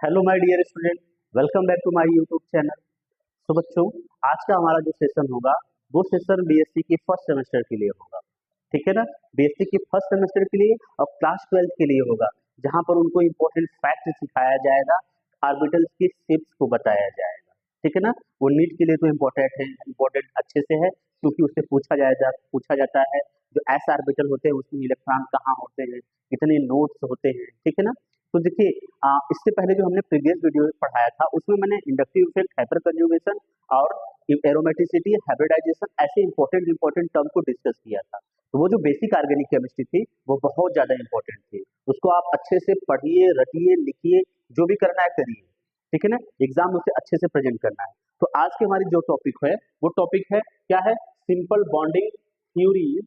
Hello my dear student, welcome back to my YouTube channel. तो बच्चों, आज का हमारा जो सेशन होगा वो सेशन बीएससी के फर्स्ट सेमेस्टर के लिए होगा। ठीक है ना। बीएससी के फर्स्ट सेमेस्टर के लिए और क्लास 12 के लिए होगा, जहां पर उनको इम्पोर्टेंट फैक्ट सिखाया जाएगा, ऑर्बिटल्स की शेप्स को बताया जाएगा। ठीक है ना। वो नीट के लिए तो इम्पोर्टेंट है, इम्पोर्टेंट अच्छे से है, क्योंकि उससे पूछा जाता है जो एस ऑर्बिटल होते हैं उसमें इलेक्ट्रॉन कहाँ होते हैं, कितने नोड्स होते हैं। ठीक है ना। तो देखिए, इससे पहले जो हमने प्रीवियस वीडियो पढ़ाया था उसमें मैंने इंडक्टिव इफेक्ट, हाइपर कंजुगेशन और एरोमेटिसिटी, हाइब्रिडाइजेशन ऐसे इंपॉर्टेंट टर्म को डिस्कस किया था। तो वो जो बेसिक ऑर्गेनिक केमिस्ट्री थी वो बहुत ज्यादा इंपॉर्टेंट थी। उसको आप अच्छे से पढ़िए, रटिए, लिखिए, जो भी करना है करिए। ठीक है ना। एग्जाम उसे अच्छे से प्रेजेंट करना है। तो आज की हमारी जो टॉपिक है वो टॉपिक है क्या है, simple bonding theories,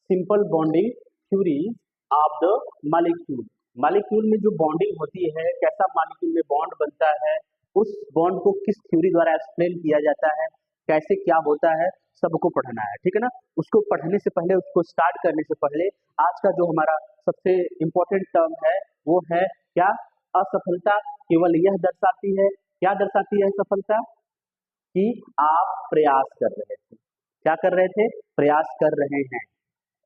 simple bonding theories of the molecule. Molecule में जो बॉन्डिंग होती है, कैसा मॉलिक्यूल में बॉन्ड बनता है, उस बॉन्ड को किस थ्योरी द्वारा एक्सप्लेन किया जाता है, कैसे क्या होता है, सबको पढ़ना है। ठीक है ना। उसको पढ़ने से पहले, उसको स्टार्ट करने से पहले, आज का जो हमारा सबसे इम्पोर्टेंट टर्म है वो है क्या, असफलता। केवल यह दर्शाती है, क्या दर्शाती है असफलता, कि आप प्रयास कर रहे थे। क्या कर रहे थे, प्रयास कर रहे हैं।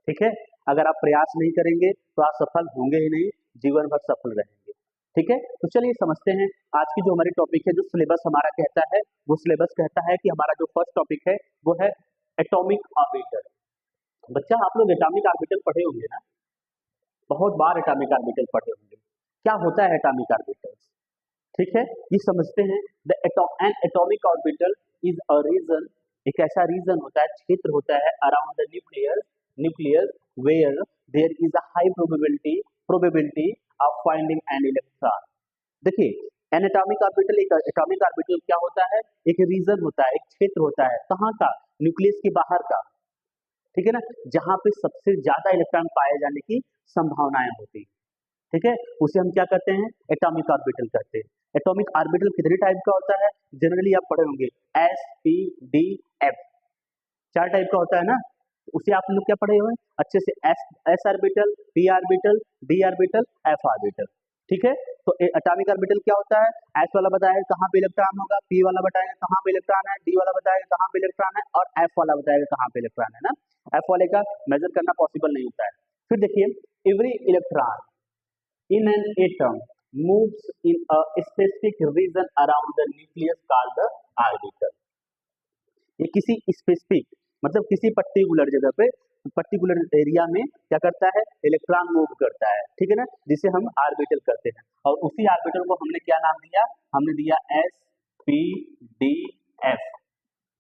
ठीक है। अगर आप प्रयास नहीं करेंगे तो आप सफल होंगे ही नहीं, जीवन भर सफल रहेंगे। ठीक है। तो चलिए समझते हैं आज की जो हमारी टॉपिक है, जो सिलेबस हमारा कहता है, वो सिलेबस कहता है कि हमारा जो फर्स्ट टॉपिक है वो है एटॉमिक ऑर्बिटल। बच्चा, आप लोग एटॉमिक ऑर्बिटल पढ़े होंगे ना, बहुत बार एटॉमिक ऑर्बिटल पढ़े होंगे। क्या होता है एटॉमिक ऑर्बिटल? ठीक है, ये समझते हैं। The an atomic orbital is a region, एक ऐसा रीजन होता है, क्षेत्र होता है around the nucleus, nucleus where there is a high probability of finding an electron. देखिए, एन एटॉमिक ऑर्बिटल, एक एटॉमिक ऑर्बिटल क्या होता है, एक रीजन होता है, एक क्षेत्र होता है, कहाँ का, न्यूक्लियस के बाहर का। ठीक है ना, जहां पे सबसे ज्यादा इलेक्ट्रॉन पाए जाने की संभावनाएं होती है। ठीक है, उसे हम क्या करते हैं, एटॉमिक ऑर्बिटल कहते हैं। एटॉमिक ऑर्बिटल कितने टाइप का होता है, जनरली आप पढ़े होंगे एस पी डी एफ, चार टाइप का होता है ना। उसे आप लोग क्या पढ़े हुए हैं अच्छे से, S orbital, P orbital, D orbital, F orbital. ठीक है। तो एटॉमिक ऑर्बिटल क्या होता है, एस वाला बताएगा कहाँ पे इलेक्ट्रॉन होगा, पी वाला बताएगा कहाँ पे इलेक्ट्रॉन है, डी वाला बताएगा कहाँ पे इलेक्ट्रॉन है, और एफ वाला बताएगा कहाँ पे इलेक्ट्रॉन है ना। एफ वाले का मेजर करना पॉसिबल नहीं होता है। फिर देखिए, every electron in an atom moves in a specific region around the nucleus called the orbital। ये किसी स्पेसिफिक, मतलब किसी पर्टिकुलर जगह पे, पर्टिकुलर एरिया में क्या करता है, इलेक्ट्रॉन मूव करता है। ठीक है ना, जिसे हम ऑर्बिटल करते हैं। और उसी ऑर्बिटल को हमने क्या नाम दिया, हमने दिया एस पी डी एफ।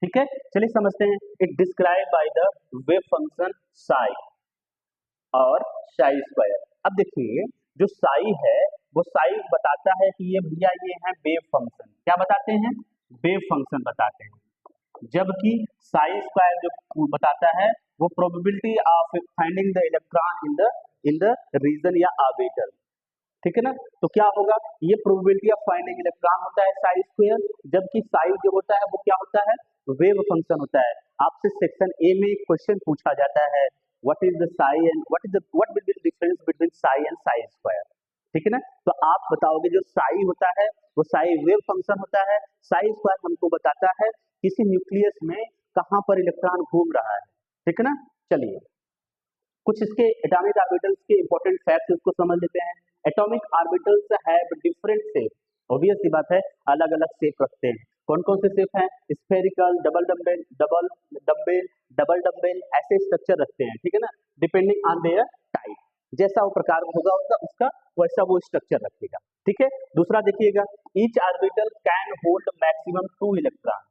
ठीक है। चलिए समझते हैं। It describe by the wave function psi और साई स्क्वायर। अब देखिए, जो साई है वो साई बताता है कि ये भैया ये है वेव फंक्शन। क्या बताते हैं, वेव फंक्शन बताते हैं। जबकि साई स्क्वायर जो बताता है वो probability of finding the electron in the region या ऑर्बिटल। ठीक है ना। तो क्या होगा, ये प्रोबेबिलिटी ऑफ फाइंडिंग इलेक्ट्रॉन होता है साई स्क्वायर, जबकि साई जो होता है वो क्या होता है, वेव फंक्शन होता है। आपसे सेक्शन ए में एक क्वेश्चन पूछा जाता है, what is the Sai and what will be the difference between Sai and Sai square. ठीक है ना। तो आप बताओगे जो साई होता है वो साई वेव फंक्शन होता है, साई स्क्वायर हमको बताता है किसी न्यूक्लियस में कहां पर इलेक्ट्रॉन घूम रहा है। ठीक है ना। चलिए, कुछ इसके एटॉमिक ऑर्बिटल्स के इंपॉर्टेंट फैक्ट्स उसको समझ लेते हैं। Atomic orbitals have different shape. Obvious सी बात है, अलग अलग शेप रखते हैं। कौन कौन से शेप हैं, स्फेरिकल, डबल डम्बेल ऐसे स्ट्रक्चर रखते हैं। ठीक है ना, डिपेंडिंग ऑन देयर टाइप, जैसा वो प्रकार होगा उसका वैसा वो स्ट्रक्चर रखेगा। ठीक है। दूसरा देखिएगा, each orbital can hold maximum 2 electron.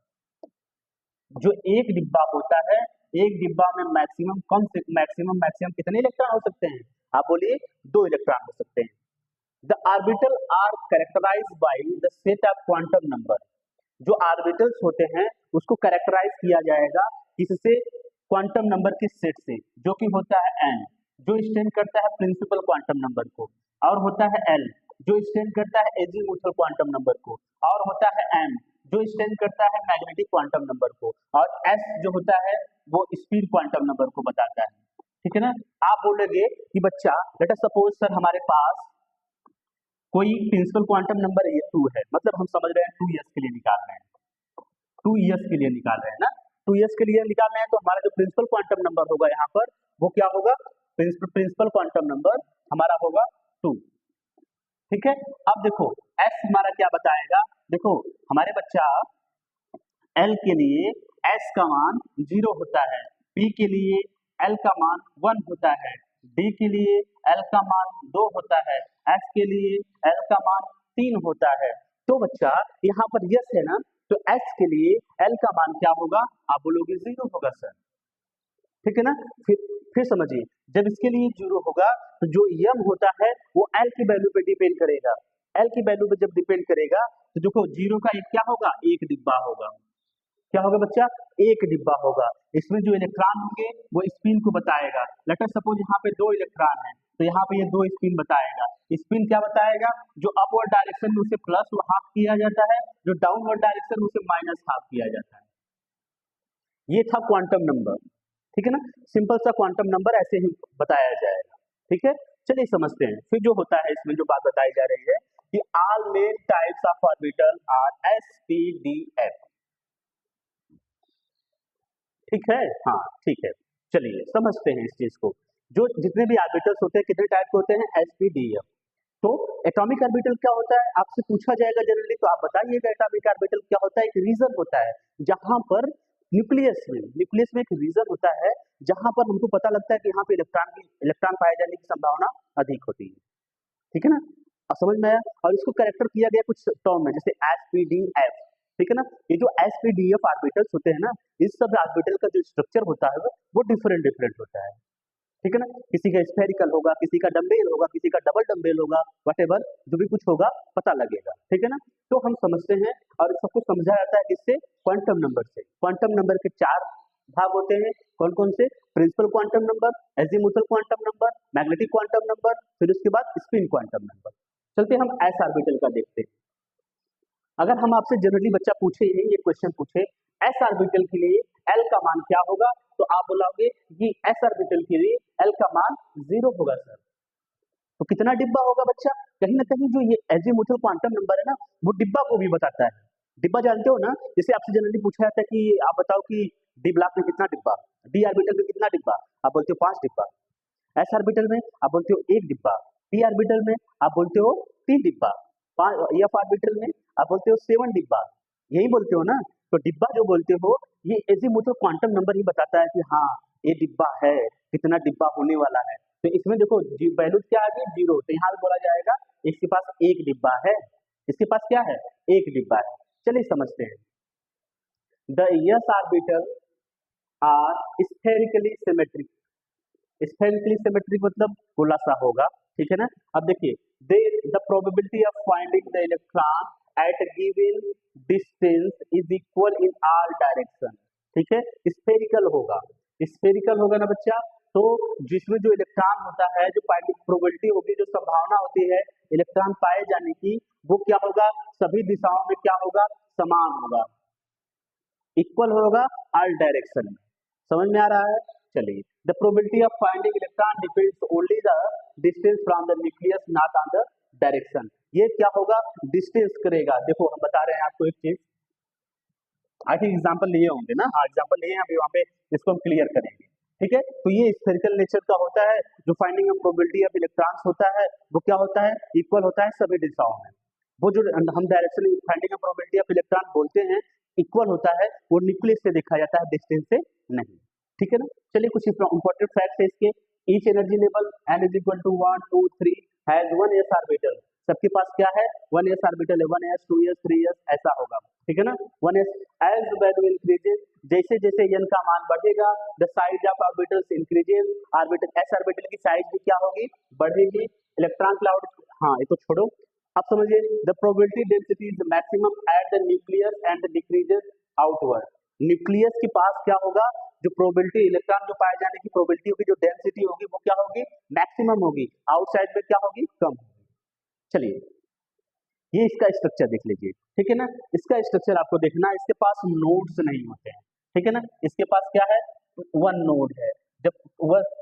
जो एक डिब्बा होता है, एक डिब्बा में मैक्सिमम कौन से मैक्सिमम कितने इलेक्ट्रॉन हो सकते हैं, आप बोलिए 2 इलेक्ट्रॉन हो सकते हैं। The orbital are characterized by the set of quantum number. जो ऑर्बिटल्स होते हैं उसको कैरेक्टराइज किया जाएगा किससे, क्वांटम नंबर के सेट से, जो कि होता है n, जो स्टैंड करता है प्रिंसिपल क्वांटम नंबर को, और होता है l, जो स्टैंड करता है एजीमुथल क्वांटम नंबर को, और होता है m, जो स्टैंड करता है मैग्नेटिक क्वांटम नंबर को, और s जो होता है वो स्पीड क्वांटम नंबर को बताता है। ठीक है ना। आप बोलेंगे कि बच्चा, लेट अस सपोज सर हमारे पास कोई प्रिंसिपल क्वांटम नंबर ये 2 है, मतलब हम समझ रहे हैं 2 ईयर्स के लिए निकाल रहे हैं, 2 ईयर्स के लिए निकाल रहे हैं ना, 2 ईयर्स के लिए निकाल रहे हैं, तो हमारा जो प्रिंसिपल क्वांटम नंबर होगा यहाँ पर वो क्या होगा, प्रिंसिपल क्वांटम नंबर हमारा होगा 2। ठीक है, अब देखो एस हमारा क्या बताएगा, देखो हमारे बच्चा एल के लिए एस का मान 0 होता है, पी के लिए एल का मान 1 होता है, डी के लिए एल का मान 2 होता है, एस के लिए एल का मान 3 होता है। तो बच्चा यहाँ पर यस है ना, तो एस के लिए एल का मान क्या होगा, आप बोलोगे 0 होगा सर। ठीक है ना, फिर समझिए, जब इसके लिए 0 होगा तो जो यम होता है वो एल की वैल्यू पे डिपेंड करेगा, एल की वैल्यू पे जब डिपेंड करेगा तो देखो 0 का एक क्या होगा, एक डिब्बा होगा, क्या होगा बच्चा, एक डिब्बा होगा। इसमें जो इलेक्ट्रॉन होंगे वो स्पिन को बताएगा, लेट अस सपोज यहाँ पे 2 इलेक्ट्रॉन है तो यहाँ पे ये 2 स्पिन बताएगा, स्पिन क्या बताएगा, जो अपवर्ड डायरेक्शन में उसे प्लस हाफ किया जाता है, जो डाउनवर्ड डायरेक्शन में उसे माइनस हाफ किया जाता है। ये था क्वांटम नंबर, ठीक है ना, सिंपल सा क्वांटम नंबर ऐसे ही बताया जाएगा। ठीक है, चलिए समझते हैं फिर जो होता है, इसमें जो बात बताई जा रही है कि all main types of orbital are SPDF. ठीक है, हाँ ठीक है, चलिए समझते हैं इस चीज को। जो जितने भी ऑर्बिटल्स होते हैं कितने टाइप के होते हैं, एसपीडीएफ। तो एटॉमिक ऑर्बिटल क्या होता है, आपसे पूछा जाएगा जनरली, तो आप बताइएगा एटॉमिक ऑर्बिटल क्या होता है। एक रीजन होता है जहां पर न्यूक्लियस में एक रीजन होता है जहां पर हमको पता लगता है कि यहाँ पे इलेक्ट्रॉन पाए जाने की संभावना अधिक होती है। ठीक है ना, अब समझ में आया, और इसको कैरेक्टर किया गया कुछ टर्म में, जैसे एसपीडीएफ। ठीक है ना, ये जो एसपीडीएफ ऑर्बिटल्स होते हैं ना, इस सब ऑर्बिटल का जो स्ट्रक्चर होता है वो डिफरेंट होता है। ठीक है ना, किसी का स्फेरिकल होगा, किसी का डम्बेल होगा, किसी का डबल डम्बेल होगा, व्हाटएवर जो भी कुछ होगा पता लगेगा। ठीक है ना, तो हम समझते हैं और सब कुछ समझा जाता है किससे, क्वांटम नंबर से। क्वांटम नंबर के 4 भाग होते हैं, कौन कौन से, principal quantum number, azimuthal quantum number, magnetic quantum number, फिर उसके बाद स्पिन क्वांटम नंबर। चलते हम एस ऑर्बिटल का देखते हैं। अगर हम आपसे जनरली बच्चा पूछे ये क्वेश्चन पूछे एस ऑर्बिटल के लिए एल का मान क्या होगा, तो आप बोलोगे कि एस ऑर्बिटल के लिए एल का मान 0 होगा सर। तो कितना डिब्बा होगा बच्चा, कहीं ना कहीं जो ये एजीमुथल क्वांटम नंबर है ना, वो डिब्बा को भी बताता है। डिब्बा जानते हो ना, जैसे आपसे जनरली पूछा जाता है कि आप बताओ कि डी ब्लॉक में कितना डिब्बा, डी ऑर्बिटल में कितना डिब्बा, आप बोलते हो 5 डिब्बा, एस ऑर्बिटल में आप बोलते हो 1 डिब्बा, पी ऑर्बिटल में आप बोलते हो 3 डिब्बा, एफ ऑर्बिटल में आप बोलते हो 7 डिब्बा, यही बोलते हो ना। तो डिब्बा जो बोलते हो ये एजीमुथल क्वांटम नंबर ही बताता है कि हाँ ये डिब्बा है, कितना डिब्बा होने वाला है। तो इसमें देखो वैल्यू क्या आ गई 0, तो यहाँ भी बोला जाएगा इसके पास 1 डिब्बा है, इसके पास क्या है 1 डिब्बा है। चलिए समझते हैं, the s orbital are spherically symmetric, spherically symmetric मतलब गोला सा होगा। ठीक है ना, अब देखिए the probability of finding the electron at given distance is equal in all direction. ठीक है, स्फेरिकल होगा, स्फेरिकल होगा ना बच्चा, तो जिसमें जो इलेक्ट्रॉन होता है, जो फाइंडिंग प्रोबेबिलिटी होगी, जो संभावना होती है इलेक्ट्रॉन पाए जाने की, वो क्या होगा, सभी दिशाओं में क्या होगा, समान होगा, इक्वल होगा ऑल डायरेक्शन में। समझ में आ रहा है, चलिए the probability of finding electron depends only the distance from the nucleus not on the direction. ये क्या होगा, डिस्टेंस करेगा। देखो हम बता रहे हैं आपको एक चीज, आई थिंक एग्जाम्पल लिए होंगे ना, हाँ एग्जाम्पल लिए हैं, अभी वहाँ पे इसको हम क्लियर करेंगे। ठीक है, तो ये स्फेरिकल नेचर का होता है, जो finding of probability of electrons होता है वो क्या होता है, इक्वल होता है सभी दिशाओं में। वो जो हम direction finding of probability of electron बोलते हैं इक्वल होता है, वो न्यूक्लियस से देखा जाता है, डिस्टेंस से नहीं। ठीक है ना, चलिए कुछ इंपॉर्टेंट फैक्ट है इसके। Each energy level n is equal to 1 2 3 has 1s orbital. सबके पास क्या है, 1s ऑर्बिटल है, 1s 2s 3s ऐसा होगा। ठीक है ना, 1s एज वैल्यू इंक्रीजेस, जैसे जैसे n का मान बढ़ेगा the size of orbitals increases, orbital s orbital की साइज भी क्या होगी, बढ़ेगी। इलेक्ट्रॉन क्लाउड, हाँ ये तो छोड़ो, अब समझिए the probability density is maximum at the nucleus and decreases outward. Nucleus के पास क्या होगा, जो प्रोबेबिलिटी इलेक्ट्रॉन जो पाए जाने की प्रोबेबिलिटी होगी, जो डेंसिटी होगी वो क्या होगी, मैक्सिमम होगी, आउटसाइड में क्या होगी, कम होगी। चलिए ये इसका स्ट्रक्चर देख लीजिए। ठीक है ना, इसका स्ट्रक्चर आपको देखना, इसके पास नोड्स नहीं होते हैं। ठीक है ना, इसके पास क्या है, 1 नोड है। जब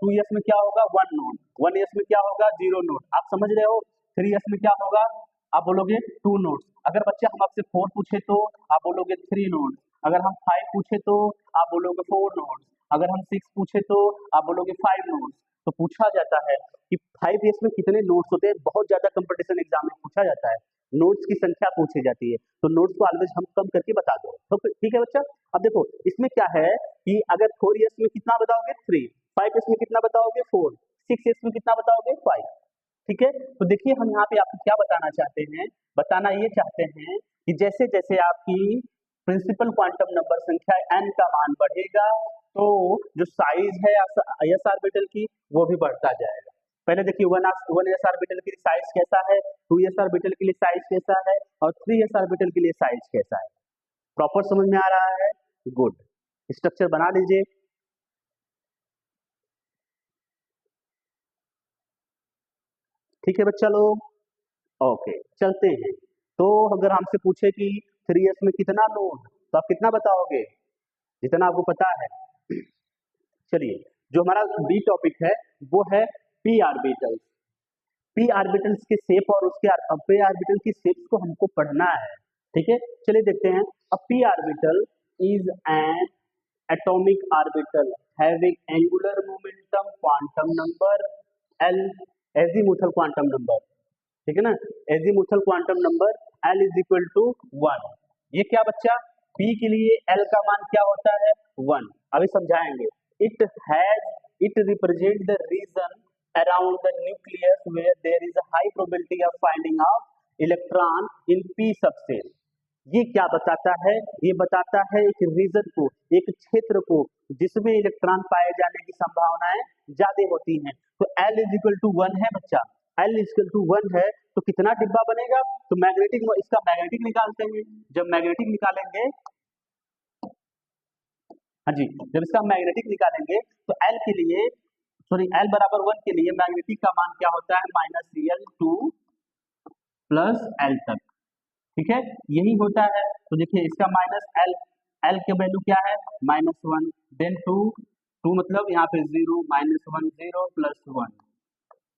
2s में क्या होगा 1 नोड, 1s में क्या होगा 0 नोड। आप समझ रहे हो, 3s में क्या होगा, आप बोलोगे 2 नोड्स। अगर बच्चे हम आपसे 4 पूछे तो आप बोलोगे 3 नोड्स। अगर हम 5 पूछे तो आप बोलोगे 4 नोड्स। अगर हम 6 पूछे तो आप बोलोगे 5 नोड्स। तो पूछा जाता है कि 5s में कितने नोड्स होते हैं, बहुत ज्यादा कंपटीशन एग्जाम में पूछा जाता है, नोट्स की संख्या पूछी जाती है, तो नोट्स को ऑलवेज हम कम करके बता दो। तो ठीक है बच्चा। अब देखो इसमें क्या है कि अगर 4s में कितना बताओगे 3, 5s में कितना बताओगे 4, 6s में कितना बताओगे 5। ठीक है, तो देखिए हम यहाँ पे आपको क्या बताना चाहते हैं, बताना ये चाहते हैं कि जैसे जैसे आपकी प्रिंसिपल क्वांटम नंबर संख्या n का मान बढ़ेगा तो जो साइज है s ऑर्बिटल की वो भी बढ़ता जाएगा। पहले देखिए 1s ऑर्बिटल के लिए साइज कैसा है, 2s ऑर्बिटल के लिए साइज कैसा है और 3s ऑर्बिटल के लिए साइज कैसा है। प्रॉपर समझ में आ रहा है? गुड, स्ट्रक्चर बना लीजिए। ठीक है बच्चा लोग, ओके चलते हैं। तो अगर हमसे पूछे कि 3s में कितना नोड, तो आप कितना बताओगे, जितना आपको पता है। चलिए जो हमारा बी टॉपिक है वो है पी ऑर्बिटल्स। पी ऑर्बिटल्स के शेप और उसके पी ऑर्बिटल की शेप्स को हमको पढ़ना है। ठीक है, चलिए देखते हैं। A P orbital is an atomic orbital having angular momentum quantum number L, azimuthal quantum number, ठीक है ना, azimuthal quantum number L is equal to 1। ये क्या बच्चा, पी के लिए एल का मान क्या होता है 1। अभी समझाएंगे। It represent the region around the nucleus where there is a high probability of finding of electron in p subshell। ये क्या बताता है, ये बताता है एक रीजन को, एक क्षेत्र को जिसमें इलेक्ट्रॉन पाए जाने की संभावनाएं ज्यादा होती हैं। तो L इज इक्वल टू 1 है बच्चा, L इज इक्वल टू 1 है तो कितना डिब्बा बनेगा, तो मैग्नेटिक, इसका मैग्नेटिक निकालते हैं। जब मैग्नेटिक निकालेंगे, हाँ जी, जब इसका मैग्नेटिक निकालेंगे तो L के लिए, सॉरी L बराबर 1 के लिए मैग्नेटिक का मान क्या होता है -Cl टू प्लस L तक। ठीक है, यही होता है। तो देखिए इसका -L, L के वैल्यू क्या है -1, देन 2 मतलब यहाँ पे 0, -1 0 प्लस 1,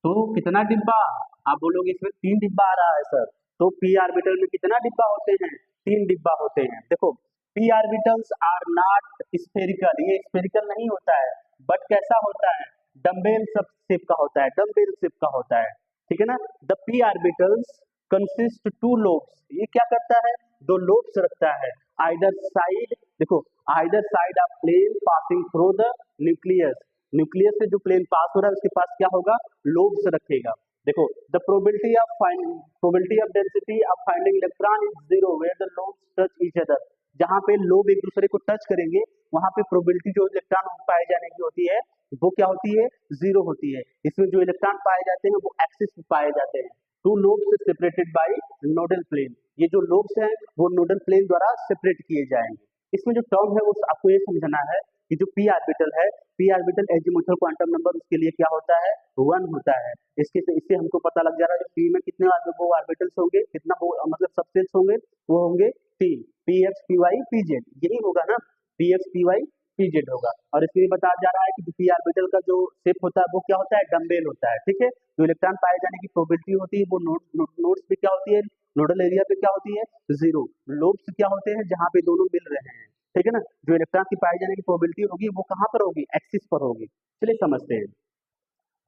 तो कितना डिब्बा, आप बोलोगे इसमें 3 डिब्बा आ रहा है सर। तो पी ऑर्बिटल में कितना डिब्बा होते हैं, 3 डिब्बा होते हैं। देखो p orbitals are not spherical, ये स्फेरिकल नहीं होता है, बट कैसा होता है, डम्बेल शेप का होता है, डम्बेल शेप का होता है। ठीक है ना। The p orbitals consist 2 lobes, ये क्या करता है, 2 लोब्स रखता है। आइदर साइड, देखो either side of plane passing through the nucleus, nucleus से जो प्लेन पास हो रहा है उसके पास क्या होगा, लोब्स रखेगा। देखो the probability of density of finding electron is 0 where the lobes touch each other, जहां पे लोब एक दूसरे को टच करेंगे वहां पे प्रोबेबिलिटी जो इलेक्ट्रॉन पाए जाने की होती है वो क्या होती है, 0 होती है। इसमें जो इलेक्ट्रॉन पाए जाते हैं वो एक्सिस पे पाए जाते हैं। 2 lobes separated by nodal plane, ये जो लोब्स हैं वो नोडल प्लेन द्वारा सेपरेट किए जाएंगे। इसमें जो टर्म है वो आपको ये समझना है कि जो पी ऑर्बिटल है, P orbital azimuthal quantum number उसके लिए क्या होता है 1 होता है। इससे हमको पता लग जा रहा है पी में कितने वो ऑर्बिटल्स होंगे, कितना मतलब सबसेल्स होंगे, वो होंगे 3, p x p y p z, यही होगा ना, p x p y p z होगा। और इसमें बताया जा रहा है कि पी ऑर्बिटल का जो शेप होता है वो क्या होता है, डम्बेल होता है। ठीक है, जो इलेक्ट्रॉन पाए जाने की प्रोबेबिलिटी होती है वो नोड्स पे क्या होती है, नोडल एरिया पे क्या होती है 0, लोब्स क्या होते हैं जहां पे दोनों मिल रहे हैं। ठीक है ना, जो इलेक्ट्रॉन की पाए जाने की प्रोबेबिलिटी होगी वो कहां पर होगी, एक्सिस पर होगी। चलिए समझते हैं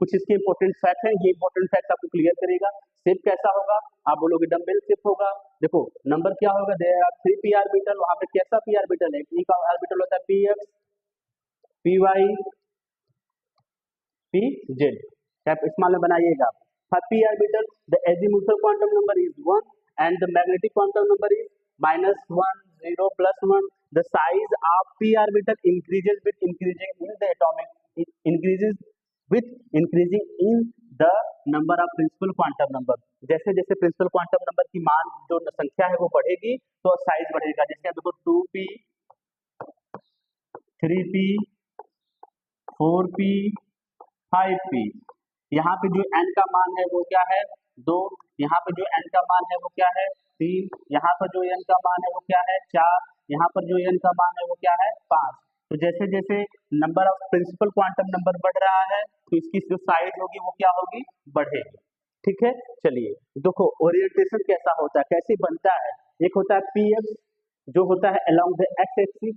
कुछ इसके इंपॉर्टेंट फैक्ट हैं, ये इंपॉर्टेंट फैक्ट आपको क्लियर करेगा। शेप कैसा होगा, आप बोलोगे डम्बेल शेप होगा। देखो नंबर क्या होगा, देयर आर 3 पी ऑर्बिटल, वहां पे कैसा पी ऑर्बिटल है, पी का ऑर्बिटल होता है p x p y p z, cap small में बनाइएगा। P orbital the azimuthal quantum number is 1 and the magnetic quantum number is -1 0 plus 1। The size of p orbital increases with increasing in the atomic, increases with increasing in the number of principal quantum number. जैसे जैसे principal quantum number की मान जो संख्या है वो बढ़ेगी तो साइज बढ़ेगा। जैसे देखो 2p 3p 4p 5p, यहाँ पे जो n का मान है वो क्या है 2, यहाँ पे जो n का मान है वो क्या है 3, यहाँ पर जो n का मान है वो क्या है 4, यहाँ पर जो n का मान है वो क्या है 5। तो जैसे जैसे number of principal quantum number बढ़ रहा है तो इसकी जो साइज होगी वो क्या होगी, बढ़ेगी। ठीक है, चलिए देखो ओरिएंटेशन कैसा होता है, कैसे बनता है। एक होता है पी एक्स जो होता है along the X axis,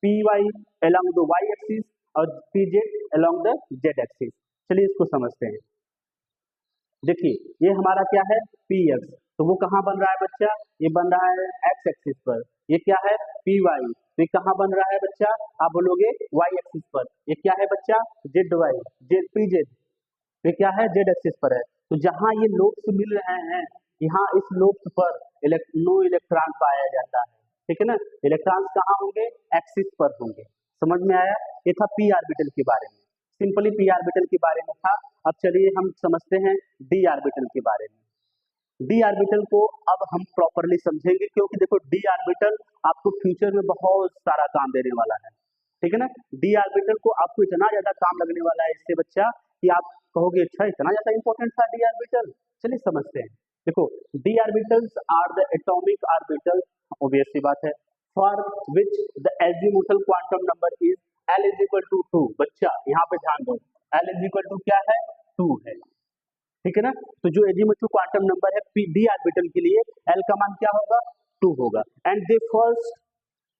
P Y along the Y axis और P Z along the Z axis. चलिए इसको समझते हैं। देखिए ये हमारा क्या है पी एक्स, तो वो कहाँ बन रहा है बच्चा, ये बन रहा है एक्स एक्सिस पर। ये क्या है पी वाई, तो ये कहाँ बन रहा है बच्चा, आप बोलोगे वाई एक्सिस पर। ये क्या है बच्चा z y, z p z, ये क्या है जेड एक्सिस पर है। तो जहां ये लोब्स मिल रहे हैं, यहाँ इस लोब्स पर नो इलेक्ट्रॉन पाया जाता है, ठीक है ना। इलेक्ट्रॉन्स कहाँ होंगे, एक्सिस पर होंगे। समझ में आया, ये था पी ऑर्बिटल के बारे में, सिंपली पी ऑर्बिटल के बारे में था। अब चलिए हम समझते हैं डी ऑर्बिटल के बारे में। डी ऑर्बिटल को अब हम प्रॉपरली समझेंगे, क्योंकि देखो डी ऑर्बिटल आपको फ्यूचर में बहुत सारा काम देने वाला है, ठीक है ना। डी ऑर्बिटल को आपको इतना ज्यादा काम लगने वाला है इससे बच्चा कि आप कहोगे अच्छा इतना ज्यादा इंपॉर्टेंट था डी ऑर्बिटल। चलिए समझते हैं। देखो D orbitals are the atomic orbital, obvious सी बात है, for which the azimuthal quantum number is L is equal to 2। बच्चा यहाँ पे ध्यान दो, एल इज इक्वल टू क्या है 2 है, ठीक है ना। तो जो एजीमुथल क्वांटम नंबर है डी ऑर्बिटल के लिए एल का मान क्या होगा 2 होगा। And they first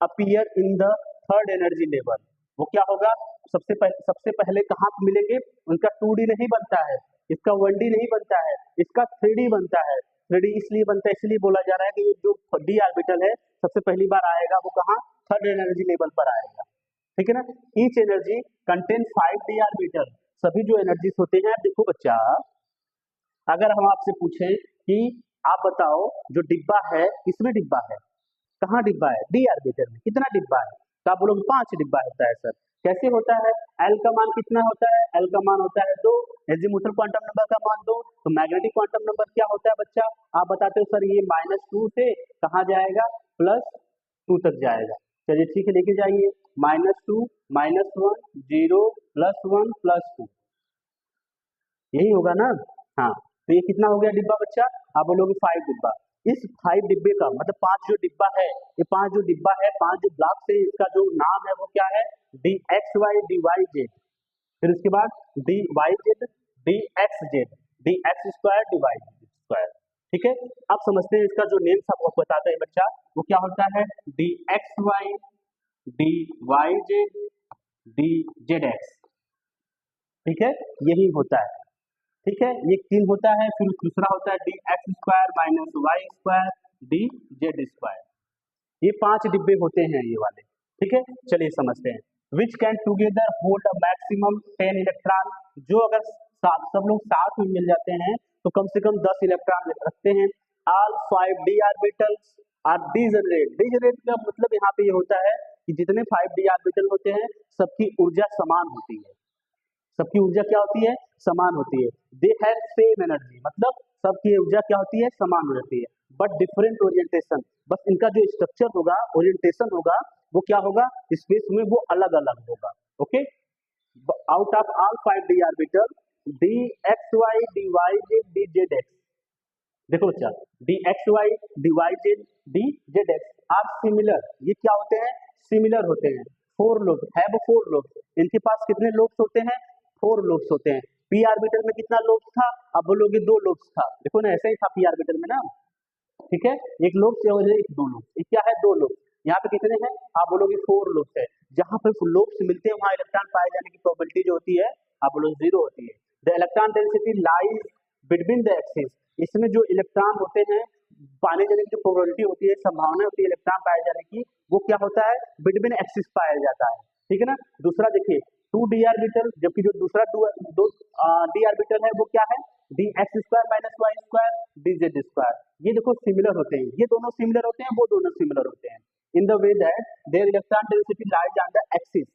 appear in the third energy level. वो क्या होगा, सबसे पहले कहाँ पे मिलेंगे, उनका 2D नहीं बनता है, इसका 1D नहीं बनता है, इसका 3D बनता है। 3D इसलिए बनता है, इसलिए बोला जा रहा है कि ये जो डी ऑर्बिटल है सबसे पहली बार आएगा वो कहाँ, थर्ड एनर्जी लेवल पर आएगा, ठीक है ना। Each energy contain 5 d orbital. सभी जो एनर्जीज होते हैं, देखो बच्चा अगर हम आपसे पूछें कि आप बताओ जो डिब्बा है किसमें डिब्बा है, कहाँ डिब्बा है, डी ऑर्बिटल में। कितना डिब्बा है, तो आप बोलोगे 5 डिब्बा होता है सर। कैसे होता है, एल का मान कितना होता है, एल का मान होता है 2, एजीमुथल क्वांटम नंबर का मान 2, तो मैग्नेटिक क्वांटम नंबर क्या होता है बच्चा, आप बताते हो सर ये -2 से कहाँ जाएगा +2 तक जाएगा। चलिए ठीक है लेके जाइए, -2 -1 0 +1 +2, यही होगा ना। हाँ तो ये कितना हो गया डिब्बा बच्चा, आप बोलोगे 5 डिब्बा। इस 5 डिब्बे का मतलब 5 जो डिब्बा है, ये 5 जो डिब्बा है, 5 जो ब्लॉक है, इसका जो नाम है वो क्या है d x y d y z. फिर उसके बाद d y z d x z d x square d y square, ठीक है। अब समझते हैं इसका जो नेम सब बताते हैं बच्चा, वो क्या होता है d x y d y z d z x, ठीक है यही होता है, ठीक है। ये 3 होता है, फिर दूसरा होता है d x square minus y square d z square. ये 5 डिब्बे होते हैं ये वाले, ठीक है। चलिए समझते हैं। Which can together hold a maximum 10 electron. जो अगर सब लोग साथ में मिल जाते हैं तो कम से कम 10 इलेक्ट्रॉन रखते हैं। All 5 d orbitals are degenerate. Degenerate का मतलब यहाँ पे ये होता है कि जितने 5 डी ऑर्बिटल होते हैं सबकी ऊर्जा समान होती है, सबकी ऊर्जा क्या होती है समान होती है। दे हैव सेम एनर्जी, मतलब सबकी ऊर्जा क्या होती है समान हो जाती है, बट डिफरेंट ओरिएंटेशन। बस इनका जो स्ट्रक्चर होगा, ओरिएंटेशन होगा, वो क्या होगा स्पेस में वो अलग अलग होगा। Okay, out of all 5 d orbital d x y d y z d z x, देखो बच्चा d x y d y z d z x are similar. ये क्या होते हैं सिमिलर होते हैं। 4 लोब हैव 4 लोब, इनके पास कितने लोब्स होते हैं 4 लोब्स होते हैं। पी ऑर्बिटल में कितना लोब्स था, अब बोलोगे 2 लोब्स था, देखो ना ऐसे ही था पी ऑर्बिटल में ना, ठीक है। एक लोब से वजह एक 2 लोब, ये क्या है 2 लोब। यहाँ पे कितने हैं, आप बोलोगे 4 लोब्स है। जहां पे लोब्स मिलते हैं वहां इलेक्ट्रॉन पाए जाने की प्रोबेबिलिटी जो होती है आप बोलोगे 0 होती है। The electron density lies between the axis, इसमें जो इलेक्ट्रॉन होते हैं पाने जाने की जो प्रोबेबिलिटी होती है, संभावना होती है इलेक्ट्रॉन पाए जाने की, वो क्या होता है बिटवीन एक्सिस पाया जाता है, ठीक है ना। दूसरा देखिए 2 डी ऑर्बिटल, जबकि जो दूसरा 2 डी ऑर्बिटल है वो क्या है d x square minus y square d z square. ये देखो सिमिलर होते हैं, ये दोनों सिमिलर होते हैं, वो दोनों सिमिलर होते हैं in the way that there electron density lies on the axis.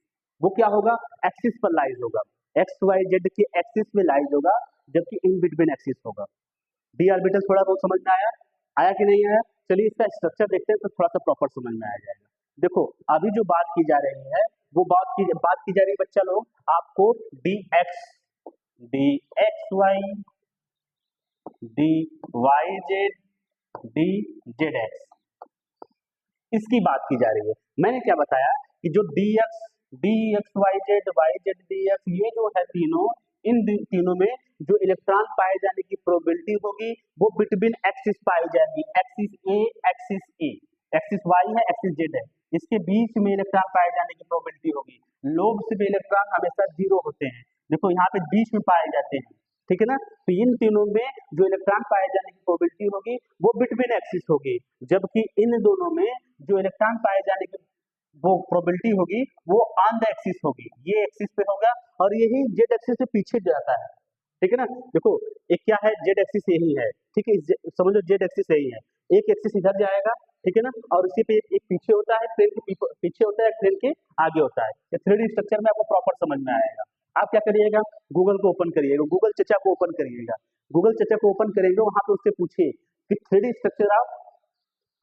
वो क्या होगा एक्सिस पर लाइज होगा, एक्स वाई जेड के एक्सिस में लाइज होगा, जबकि इन बिटवीन एक्सिस होगा। डी ऑर्बिटल थोड़ा बहुत समझ में आया, आया कि नहीं आया। चलिए इसका स्ट्रक्चर देखते हैं तो थोड़ा सा प्रॉपर समझ में आ जाएगा। देखो अभी जो बात की जा रही है वो बात की जा रही है बच्चा लोग आपको d x y d y z d z x, इसकी बात की जा रही है। मैंने क्या बताया कि जो d x y z d x ये जो है तीनों इन तीनों में जो इलेक्ट्रॉन पाए जाने की प्रोबेबिलिटी होगी वो बिटवीन एक्सिस पाई जाएगी, एक्सिस वाई है, एक्सिस जेड है, इसके बीच में इलेक्ट्रॉन पाए जाने की प्रोबेबिलिटी होगी। लोब्स में इलेक्ट्रॉन हमेशा जीरो होते हैं, देखो यहाँ पे बीच में पाए जाते हैं, ठीक है ना। तो इन तीनों में जो इलेक्ट्रॉन पाए जाने की प्रोबेबिलिटी होगी वो बिटवीन एक्सिस होगी, जबकि इन दोनों में जो इलेक्ट्रॉन पाए जाने की वो प्रोबेबिलिटी होगी वो ऑन द एक्सिस होगी, ये एक्सिस पे होगा और यही जेड एक्सिस से पीछे जाता है, ठीक है ना। देखो एक क्या है, जेड एक्सिस यही है, ठीक है, समझ लो जेड एक्सिस यही है, एक एक्सिस इधर जाएगा, ठीक है ना, और इसी पे एक पीछे होता है, ट्रेन के पीछे होता है, ट्रेन के आगे होता है। ये 3D स्ट्रक्चर में आपको प्रॉपर समझ में आएगा। आप क्या करिएगा, गूगल को ओपन करिएगा, गूगल चचा को ओपन करिएगा, गूगल चचा को ओपन करेंगे, वहां पे उससे पूछिए कि 3D structure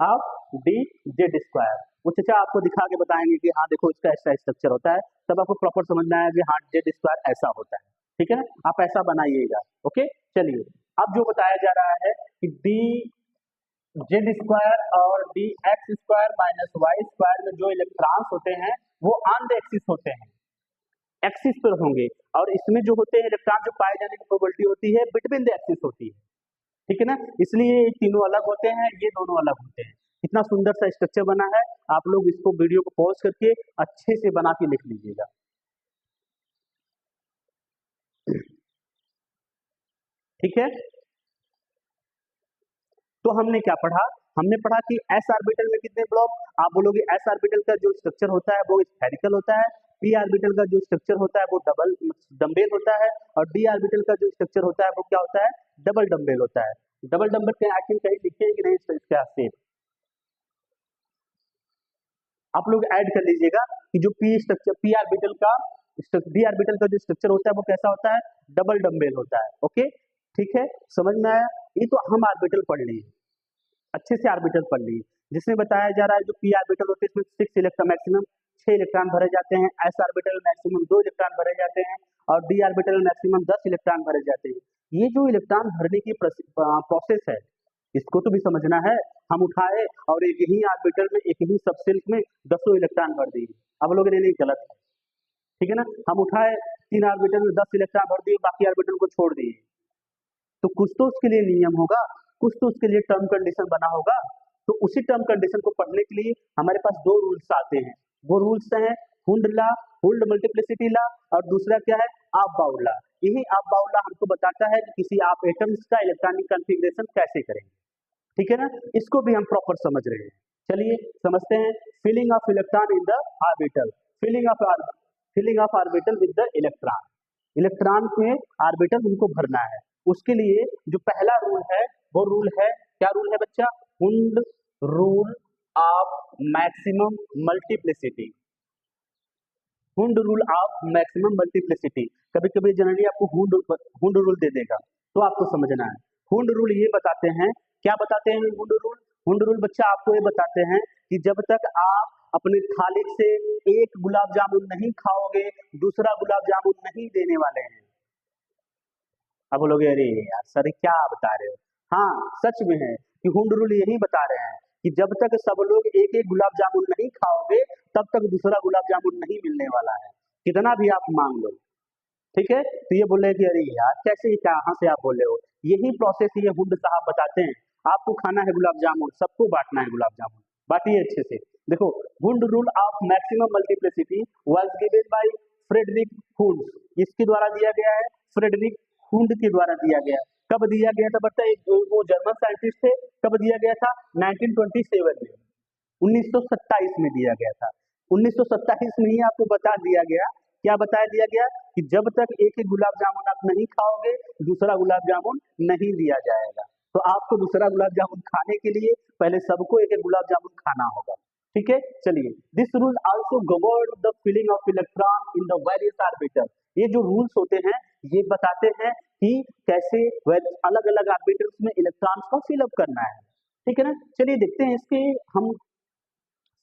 of D z square, वो चचा आपको दिखा के बताएंगे कि हाँ देखो इसका ऐसा स्ट्रक्चर होता है, तब आपको प्रॉपर समझ में आएगा कि हाँ जेड स्क्वायर ऐसा होता है, ठीक है ना। आप ऐसा बनाइएगा, ओके। चलिए अब जो बताया जा रहा है कि डी जेड स्क्वायर और d x square minus y square में जो इलेक्ट्रॉन्स होते हैं वो ऑन द एक्सिस होते हैं, एक्सिस पर होंगे, और इसमें जो होते हैं इलेक्ट्रॉन जो पाए जाने की प्रोबेबिलिटी होती है बिटवीन द एक्सिस होती है, ठीक है ना। इसलिए ये तीनों अलग होते हैं, ये दोनों अलग होते हैं। कितना सुंदर सा स्ट्रक्चर बना है, आप लोग इसको वीडियो को पॉज करके अच्छे से बना के लिख लीजिएगा। ठीक है, तो हमने क्या पढ़ा, हमने पढ़ा कि एस ऑर्बिटल में कितने ब्लॉक, आप बोलोगे एस ऑर्बिटल का जो स्ट्रक्चर होता है वो स्फेरिकल होता है, पी ऑर्बिटल का जो स्ट्रक्चर होता है वो डबल डम्बेल होता है, और डी ऑर्बिटल का जो स्ट्रक्चर होता है वो क्या होता है, डबल डम्बेल होता है। डबल डम्बेल के आखिर कहीं लिखे कि नहीं, इसका सेप आप लोग ऐड कर लीजिएगा कि जो पी स्ट्रक्चर, पी ऑर्बिटल का डी ऑर्बिटल का जो स्ट्रक्चर होता है वो कैसा होता है, डबल डम्बेल होता है, ओके ठीक है, समझ में आया। ये तो हम ऑर्बिटल पढ़ लिए, अच्छे से ऑर्बिटल पढ़ लिए, जिसमें बताया जा रहा है जो पी ऑर्बिटल होते हैं इसमें 6 इलेक्ट्रॉन मैक्सिमम 6 इलेक्ट्रॉन भरे जाते हैं, एस ऑर्बिटल मैक्सिमम 2 इलेक्ट्रॉन भरे जाते हैं, और डी ऑर्बिटल मैक्सिमम 10 इलेक्ट्रॉन भरे जाते हैं। ये जो इलेक्ट्रॉन भरने की प्रोसेस है इसको तो भी समझना है। हम उठाए और एक ही ऑर्बिटल में एक ही सबसेल में 10 इलेक्ट्रॉन भर दिए, अब लोग नहीं गलत है, ठीक है ना। हम उठाए 3 ऑर्बिटल में 10 इलेक्ट्रॉन भर दिए, बाकी ऑर्बिटल को छोड़ दिए, तो कुछ तो उसके लिए नियम होगा, कुछ तो उसके लिए टर्म कंडीशन बना होगा। तो उसी टर्म कंडीशन को पढ़ने के लिए हमारे पास 2 रूल्स आते हैं, वो रूल्स हैं Hund law, Hund multiplicity law, और दूसरा क्या है, आप-बाउड लॉ। यही आप-बाउड लॉ हमको बताता है कि किसी आप एटम्स का इलेक्ट्रॉनिक कॉन्फ़िगरेशन कैसे करेंगे, ठीक है ना, इसको भी हम प्रॉपर समझ रहे हैं। चलिए समझते हैं, filling of electron in the orbital, filling of orbital with the electron, electron के ऑर्बिटल उनको भरना है। उसके लिए जो पहला रूल है वो रूल है, क्या रूल है बच्चा, Hund rule of maximum multiplicity, Hund rule of maximum multiplicity. कभी कभी जनरली आपको हुंड रूल दे देगा, तो आपको समझना है। हुंड रूल ये बताते हैं, क्या बताते हैं हुंड रूल, हुंड रूल बच्चा आपको ये बताते हैं कि जब तक आप अपने थाली से एक गुलाब जामुन नहीं खाओगे दूसरा गुलाब जामुन नहीं देने वाले हैं। अब बोलोगे अरे यार सर क्या बता रहे हो, हाँ सच में है कि हुंड रूल यही बता रहे हैं कि जब तक सब लोग एक एक गुलाब जामुन नहीं खाओगे तब तक दूसरा गुलाब जामुन नहीं मिलने वाला है, कितना भी आप मांग लो, ठीक है। तो ये बोले कि अरे यार कैसे, कहाँ से आप बोले हो, यही प्रोसेस ये हुंड साहब बताते हैं। आपको खाना है गुलाब जामुन, सबको बांटना है गुलाब जामुन, बांटिए अच्छे से। देखो Hund rule of maximum multiplicity was given by Frederick Hund, इसके द्वारा दिया गया है, फ्रेडरिक हुंड के द्वारा दिया गया। कब दिया गया था बता, वो जर्मन साइंटिस्ट थे, कब दिया गया था, 1927 में, 1927 में दिया गया था। 1927 में ही आपको बता दिया गया, क्या बताया दिया गया कि जब तक एक एक गुलाब जामुन आप नहीं खाओगे दूसरा गुलाब जामुन नहीं दिया जाएगा। तो आपको दूसरा गुलाब जामुन खाने के लिए पहले सबको एक एक गुलाब जामुन खाना होगा, ठीक है। चलिए, this rule also govern the filling of electron in the various orbital, ये जो रूल्स होते हैं ये बताते हैं कि कैसे अलग अलग ऑर्बिटल्स में इलेक्ट्रॉन्स को फिल अप करना है, ठीक है ना। चलिए देखते हैं इसके हम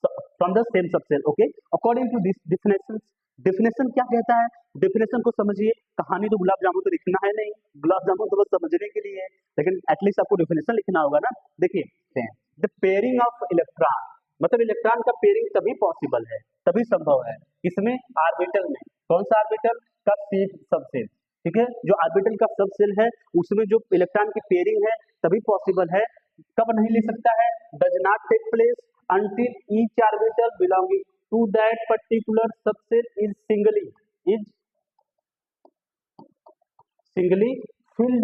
from the same subshell, okay, according to this definition, definition क्या कहता है, डेफिनेशन को समझिए। कहानी तो गुलाब जामुन तो लिखना है नहीं, गुलाब जामुन तो बस समझने के लिए है, लेकिन एटलीस्ट आपको डेफिनेशन लिखना होगा ना। देखिए द पेयरिंग ऑफ इलेक्ट्रॉन, मतलब इलेक्ट्रॉन का पेयरिंग तभी पॉसिबल है, तभी संभव है, इसमें ऑर्बिटल में, कौन सा ऑर्बिटल का सी सबसेल, ठीक है, जो ऑर्बिटल का सब सेल है उसमें जो इलेक्ट्रॉन की पेयरिंग है तभी पॉसिबल है। कब नहीं ले सकता है? Does not take place until each orbital belonging to that particular subcell is singly filled,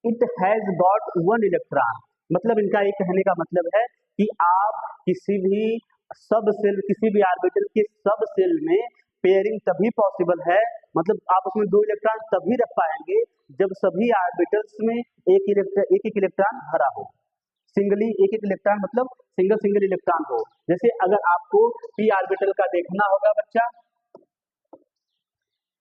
it has got one electron। मतलब इनका ये कहने का मतलब है कि आप किसी भी सब सेल, किसी भी ऑर्बिटल के सब सेल में पेयरिंग तभी पॉसिबल है, मतलब आप उसमें 2 इलेक्ट्रॉन तभी रख पाएंगे जब सभी ऑर्बिटल्स में एक एक इलेक्ट्रॉन भरा हो। सिंगली एक एक इलेक्ट्रॉन मतलब सिंगल इलेक्ट्रॉन हो। जैसे अगर आपको पी ऑर्बिटल का देखना होगा बच्चा,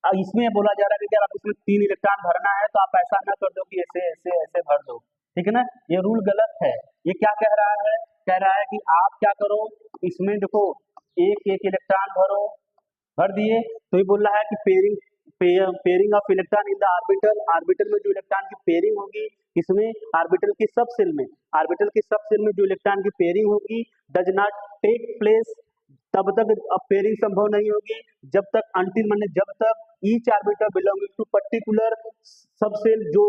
इसमें बोला जा रहा है कि अगर आप इसमें 3 इलेक्ट्रॉन भरना है तो आप ऐसा ना कर दो कि ऐसे ऐसे ऐसे भर दो, ठीक है ना, ये रूल गलत है। ये क्या कह रहा है? कह रहा है कि आप क्या करो, इसमें देखो एक एक इलेक्ट्रॉन भरो, भर दिए तो ये बोल रहा है कि pairing of electron in the orbital, orbital में जो इलेक्ट्रॉन की पेयरिंग होगी इसमें ऑर्बिटल के सब सेल में, ऑर्बिटल के सब सेल में जो इलेक्ट्रॉन की पेयरिंग होगी डज नॉट टेक प्लेस, तब तक अब पेयरिंग संभव नहीं होगी जब तक अंटिल माने जब तक each orbital belonging to particular subshell, जो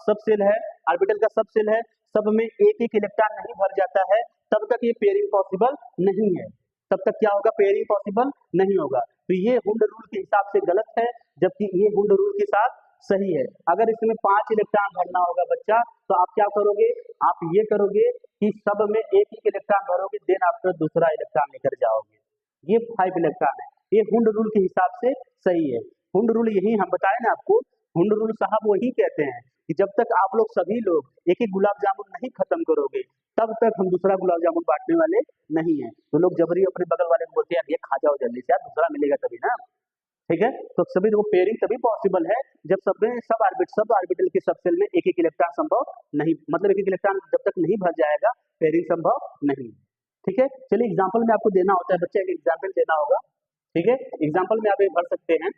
सब सेल है ऑर्बिटल का सब सेल है सब में एक एक इलेक्ट्रॉन नहीं भर जाता है तब तक ये पेयरिंग पॉसिबल नहीं है। तब तक क्या होगा? पेयरिंग पॉसिबल नहीं होगा। तो ये हुंड रूल के हिसाब से गलत है, जबकि ये हुंड रूल के साथ सही है। अगर इसमें 5 इलेक्ट्रॉन भरना होगा बच्चा तो आप क्या करोगे? आप ये करोगे कि सब में एक एक इलेक्ट्रॉन भरोगे, देन आफ्टर दूसरा इलेक्ट्रॉन लेकर जाओगे। ये 5 इलेक्ट्रॉन है, ये हुंड रूल के हिसाब से सही है। हुंड रूल यही हम बताए ना आपको, हुंड रूल साहब वही कहते हैं कि जब तक आप लोग सभी लोग एक एक गुलाब जामुन नहीं खत्म करोगे तब तक हम दूसरा गुलाब जामुन बांटने वाले नहीं है। तो लोग जबरी अपने बगल वाले को बोलते हैं ये खा जाओ जल्दी से यार, दूसरा मिलेगा तभी ना, ठीक है। तो सभी लोग पेयरिंग तभी पॉसिबल है जब सब ऑर्बिटल के सब सेल में एक एक इलेक्ट्रॉन संभव नहीं, मतलब एक एक इलेक्ट्रॉन जब तक नहीं भर जाएगा पेयरिंग संभव नहीं, ठीक है। चलिए एग्जाम्पल में आपको देना होता है बच्चे, एक एग्जाम्पल देना होगा, ठीक है। एग्जाम्पल में आप भर सकते हैं,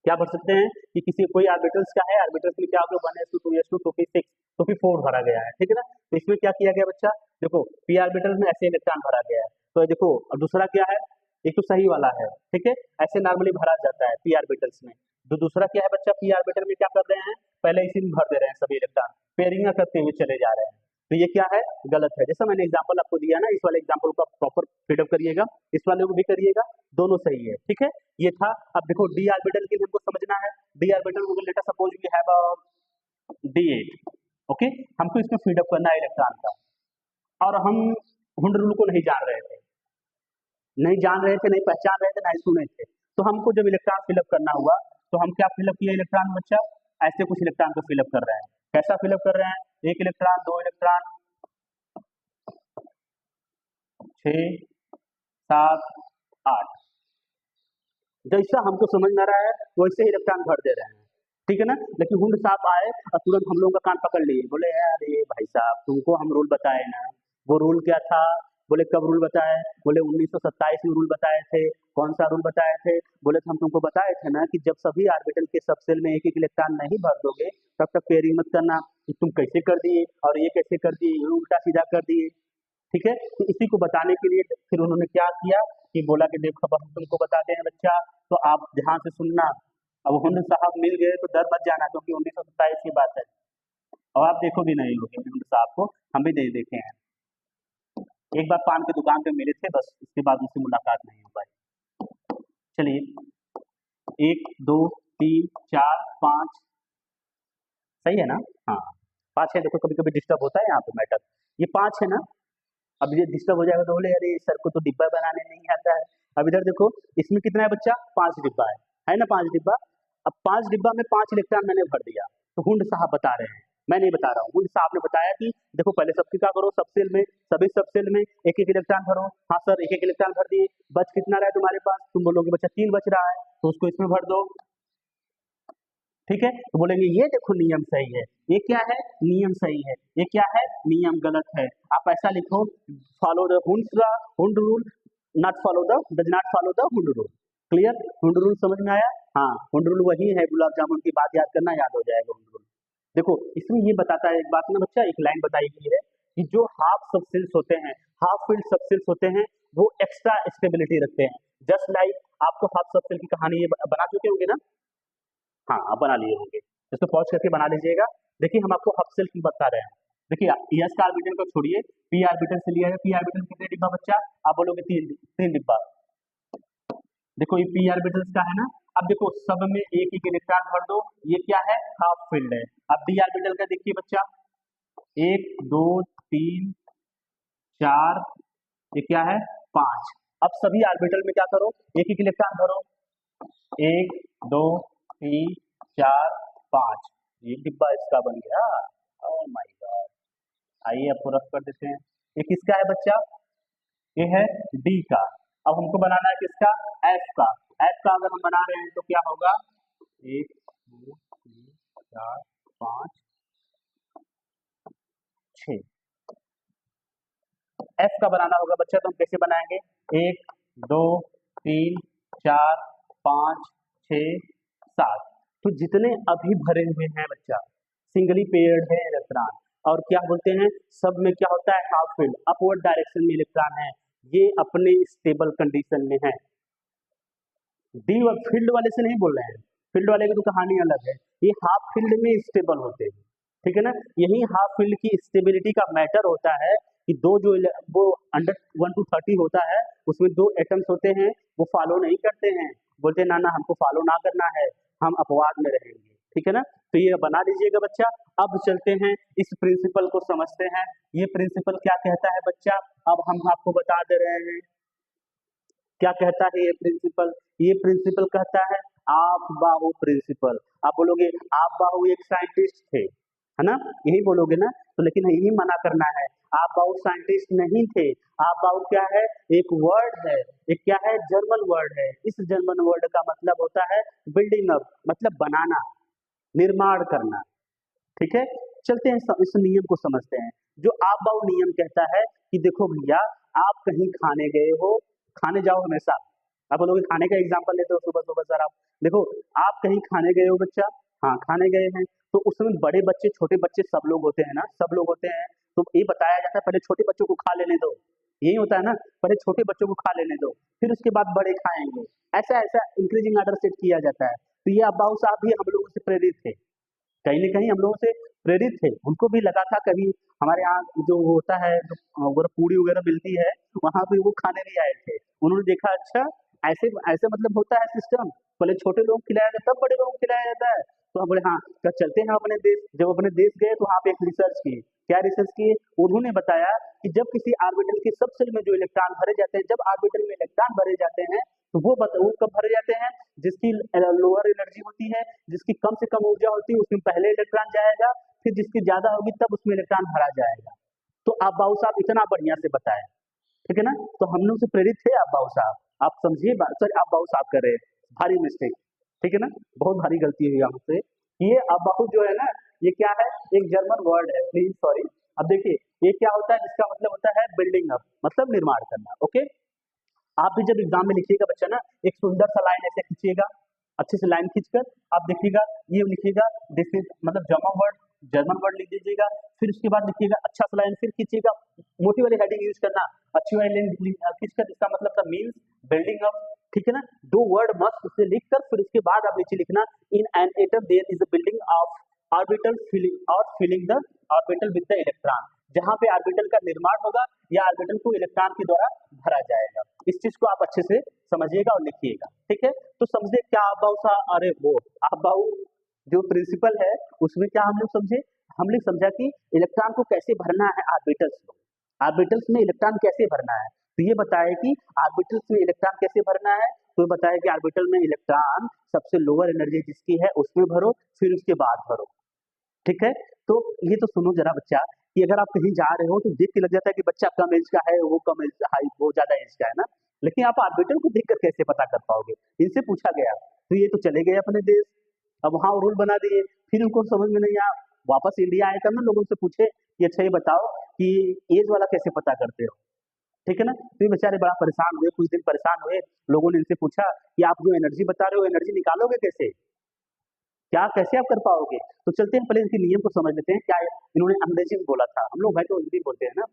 क्या भर सकते हैं कि किसी कोई ऑर्बिटल्स का है, ऑर्बिटल्स में क्या होगा 1s2 2s2 2p6 2p4 भरा गया है, ठीक है ना। तो इसमें क्या किया गया बच्चा, देखो पी ऑर्बिटल में ऐसे इलेक्ट्रॉन भरा गया है, तो देखो और दूसरा क्या है, एक तो सही वाला है, ठीक है, ऐसे नॉर्मली भरा जाता है पी ऑर्बिटल्स में। तो दूसरा क्या है बच्चा, पी ऑर्बिटल में क्या कर रहे हैं, पहले इसी में भर दे रहे हैं सभी इलेक्ट्रॉन, पेयरिंग करते हुए चले जा रहे हैं, तो ये क्या है, गलत है। जैसा मैंने एग्जांपल आपको दिया ना, इस वाले एग्जांपल को प्रॉपर फीडअप करिएगा, इस वाले को भी करिएगा, दोनों सही है, ठीक है। ये था। अब देखो डी ऑर्बिटल के लिए हमको समझना है, डी ऑर्बिटल को let us suppose we have d8, okay, हमको इसमें फीडअप करना है इलेक्ट्रॉन का, और हम हुंड रूल को नहीं जान रहे थे, नहीं पहचान रहे थे, नहीं सुने थे, तो हमको जब इलेक्ट्रॉन फिलअप करना हुआ तो हम क्या फिलअप किया इलेक्ट्रॉन बच्चा, ऐसे कुछ इलेक्ट्रॉन को फिलअप कर रहे हैं। कैसा फिलअप कर रहे हैं, 1 इलेक्ट्रॉन 2 इलेक्ट्रॉन 6 7 8, जैसा हमको समझ में आ रहा है वैसे ही इलेक्ट्रॉन भर दे रहे हैं, ठीक है ना। लेकिन हुंड साहब आए और तुरंत हम लोगों का कान पकड़ लिए, बोले यार ये भाई साहब तुमको हम रूल बताए ना, वो रूल क्या था, बोले कब रूल बताए, बोले 1927 में रूल बताए थे। कौन सा रूल बताए थे, बोले हम तुमको बताए थे ना कि जब सभी ऑर्बिटल के सब सेल में एक एक इलेक्ट्रॉन नहीं भर दोगे तब तक पेयरिंग मत करना। तुम कैसे कर दिए और ये कैसे कर दिए, ये उल्टा सीधा कर दिए, ठीक है। तो इसी को बताने के लिए फिर उन्होंने क्या किया कि बोला कि देखो अब हम तुमको बताते हैं बच्चा, तो आप ध्यान से सुनना। अब हुंड साहब मिल गए तो डर मत जाना, क्योंकि 1927 की बात है, और आप देखो भी नहीं होगे हुंड साहब को, हम भी नहीं देखे हैं, एक बार पान की दुकान पे मिले थे बस, उसके बाद उनसे मुलाकात नहीं हो पाई। चलिए 1 2 3 4 5 सही है ना, हाँ 5 है। देखो कभी कभी डिस्टर्ब होता है यहाँ पे मैटर, ये 5 है ना। अब ये डिस्टर्ब हो जाएगा तो बोले अरे सर को तो डिब्बा बनाने नहीं आता है। अब इधर देखो इसमें कितना है बच्चा, 5 डिब्बा है ना, 5 डिब्बा। अब 5 डिब्बा में 5 इलेक्ट्रॉन मैंने भर दिया, तो हुंड साहब बता रहे हैं, मैं नहीं बता रहा हूँ, हुंड साहब ने बताया कि देखो पहले सबकी क्या करो, सब सेल में सभी सब सेल में एक एक इलेक्ट्रॉन भरो। हाँ सर एक एक इलेक्ट्रॉन भर दिए, बच कितना रहा है तुम्हारे पास, तुम बोलोगे बच्चा 3 बच रहा है, तो उसको इसमें भर दो, ठीक है। तो बोलेंगे ये देखो नियम सही है, ये क्या है, नियम सही है, ये क्या है, नियम गलत है। आप ऐसा लिखो, follow the Hund rule, not follow the, does not follow the Hund rule. Clear, Hund rule समझ में आया, हाँ हुंड रूल वही है, गुलाब जामुन की बात याद करना, याद हो जाएगा हुंड रूल। देखो इसमें ये बताता है एक बात ना बच्चा, एक लाइन बताई गई है कि जो हाफ सबसेल्स होते हैं, हाफ फील्ड सबसेल्स होते हैं, वो एक्स्ट्रा स्टेबिलिटी रखते हैं। जस्ट लाइक आपको हाफ सबसेल की कहानी ये बना चुके होंगे ना, हाँ आप बना लिए होंगे, इसको पॉज करके बना लीजिएगा। देखिए हम आपको हब सेल की बता रहे हैं। देखिए एस का ऑर्बिटल को छोड़िए, पी ऑर्बिटल से लिया है। पी ऑर्बिटल कितने डिब्बा बच्चा? आप बोलोगे तीन, तीन डिब्बा। देखो ये पी ऑर्बिटल्स का है ना। अब देखो सब में एक एक इलेक्ट्रॉन भर दो, ये क्या है? हाफ फील्ड है। अब डी ऑर्बिटल का देखिए बच्चा, एक दो तीन चार, ये क्या है? पांच। अब सभी ऑर्बिटल में क्या करो? एक एक इलेक्ट्रॉन भरो, एक दो तीन चार पांच, ये डिब्बा इसका बन गया। Oh my God. आइए आपको रफ कर देते हैं। ये किसका है बच्चा? ये है डी का। अब हमको बनाना है किसका? एफ का। एफ का अगर हम बना रहे हैं तो क्या होगा? एक दो तीन चार पांच छ। एफ का बनाना होगा बच्चा, तो हम कैसे बनाएंगे? एक दो तीन चार पांच छ सात। तो जितने अभी भरे हुए हैं बच्चा, सिंगली पेयर्ड है इलेक्ट्रॉन, और क्या बोलते हैं, सब में क्या होता है? हाफ फील्ड, अपवर्ड डायरेक्शन में इलेक्ट्रॉन है, ये अपने स्टेबल कंडीशन में है। डी फील्ड वाले से नहीं बोल रहे हैं, फील्ड वाले की तो कहानी अलग है, ये हाफ फील्ड में स्टेबल होते हैं, ठीक है ना। यही हाफ फील्ड की स्टेबिलिटी का मैटर होता है कि दो जो वो अंडर 1 to 30 होता है, उसमें दो एटम्स होते हैं, वो फॉलो नहीं करते हैं, बोलते ना ना हमको फॉलो ना करना है, हम अपवाद में रहेंगे, ठीक है ना। तो ये बना लीजिएगा बच्चा। अब चलते हैं इस प्रिंसिपल को समझते हैं। ये प्रिंसिपल क्या कहता है बच्चा? अब हम आपको बता दे रहे हैं क्या कहता है ये प्रिंसिपल। ये प्रिंसिपल कहता है आप बाहु प्रिंसिपल। आप बोलोगे आप बाहु एक साइंटिस्ट थे, है ना, यही बोलोगे ना। तो लेकिन यही मना करना है, आप बाहु साइंटिस्ट नहीं थे। आप बाहु क्या है? एक वर्ड है, एक क्या है? जर्मन वर्ड है। इस जर्मन वर्ड का मतलब होता है बिल्डिंग अप, मतलब बनाना, निर्माण करना, ठीक है। चलते हैं इस नियम को समझते हैं। जो आप बाहु नियम कहता है कि देखो भैया, आप कहीं खाने गए हो, खाने जाओ हमेशा, आप बोलोगे खाने का एग्जांपल लेते हो सुबह सुबह, सर आप देखो आप कहीं खाने गए हो बच्चा, हाँ खाने गए हैं, तो उसमें बड़े बच्चे छोटे बच्चे सब लोग होते हैं ना, सब लोग होते हैं। तो ये बताया जाता है पहले छोटे बच्चों को खा लेने दो, यही होता है ना, पहले छोटे बच्चों को खा लेने दो, फिर उसके बाद बड़े खाएंगे, ऐसा ऐसा इंक्रीजिंग ऑर्डर सेट किया जाता है। तो ये अब्बाऊ साहब भी हम लोगों से प्रेरित थे, कहीं न कहीं हम लोगों से प्रेरित थे। उनको भी लगा था कभी हमारे यहाँ जो होता है, जो वगैरह पूड़ी वगैरह मिलती है, वहाँ पे वो खाने भी आए थे। उन्होंने देखा अच्छा ऐसे ऐसे मतलब होता है सिस्टम, पहले छोटे लोगों को खिलाया जाता है तब बड़े लोगों को खिलाया जाता है। तो हम बोले हाँ, तो चलते हैं अपने देश। जब अपने देश गए तो वहाँ पे एक रिसर्च की। क्या रिसर्च की? उन्होंने बताया कि जब किसी ऑर्बिटल के सब शेल में जो इलेक्ट्रॉन भरे जाते हैं, जब ऑर्बिटल में इलेक्ट्रॉन भरे जाते हैं, तो वो कब भरे जाते हैं? जिसकी लोअर एनर्जी होती है, जिसकी कम से कम ऊर्जा होती है, उसमें पहले इलेक्ट्रॉन जाएगा, फिर जिसकी ज्यादा होगी तब उसमें इलेक्ट्रॉन भरा जाएगा। तो आप बाबू साहब इतना बढ़िया से बताए, ठीक है ना। तो हम लोग से प्रेरित थे आप बाबू साहब, आप समझिए बात, सॉरी आप बाबू साहब कर रहे हैं, भारी मिस्टेक, ठीक है ना, बहुत भारी गलती हुई हमसे। ये अबाहु जो है ना, ये क्या है? एक जर्मन वर्ड है, प्लीज सॉरी। अब देखिए ये क्या होता है, इसका मतलब होता है बिल्डिंग अप, मतलब निर्माण करना। ओके, आप भी जब एग्जाम में लिखिएगा बच्चा ना, एक सुंदर सा लाइन ऐसे खींचिएगा, अच्छे से लाइन खींचकर आप देखिएगा, ये लिखिएगा दिस इज, मतलब जर्मन वर्ड लिख दीजिएगा, फिर उसके बाद लिखिएगा अच्छा सा लाइन फिर खींचिएगा, मोटी वाली हेडिंग यूज करना, अच्छी वाली लाइन खींचकर, इसका मतलब था मीन्स बिल्डिंग अप, ठीक है ना। दो वर्ड मस्त उसे लिखकर फिर उसके बाद आप नीचे लिखना in an atom there is a building of orbital filling और filling the orbital with the electron. जहां पे ऑर्बिटल का निर्माण होगा या ऑर्बिटल को इलेक्ट्रॉन के द्वारा भरा जाएगा। इस चीज को आप अच्छे से समझिएगा और लिखिएगा, ठीक है। तो समझे क्या अबाउ सा, अरे वो अबाउ जो प्रिंसिपल है उसमें क्या हम लोग समझे, हम लोग समझा कि इलेक्ट्रॉन को कैसे भरना है ऑर्बिटल्स में, ऑर्बिटल्स में इलेक्ट्रॉन कैसे भरना है। तो ये बताया कि ऑर्बिटल्स में इलेक्ट्रॉन कैसे भरना है, तो बताया कि ऑर्बिटल में इलेक्ट्रॉन सबसे लोअर एनर्जी जिसकी है उसमें भरो, फिर उसके बाद भरो, ठीक है। तो ये तो सुनो जरा बच्चा, कि अगर आप कहीं जा रहे हो तो देख के लग जाता है कि बच्चा कम एज का है, वो कम एज हाई, वो ज्यादा एज का है ना, लेकिन आप ऑर्बिटल को देखकर कैसे पता कर पाओगे? इनसे पूछा गया, तो ये तो चले गए अपने देश, अब वहां रूल बना दिए, फिर उनको समझ में नहीं आया, वापस इंडिया आए तब ना लोगों से पूछे कि अच्छा ये बताओ कि एज वाला कैसे पता करते हो, ठीक है ना। तो ये बेचारे बड़ा परेशान हुए, कुछ दिन परेशान हुए, लोगों ने इनसे पूछा कि आप जो एनर्जी बता रहे हो, एनर्जी निकालोगे कैसे, क्या कैसे आप कर पाओगे? तो चलते हैं पहले इनके नियम को समझ लेते हैं। क्या इन्होंने अंग्रेजी में बोला था, हम लोग भाई तो हिंदी बोलते हैं ना।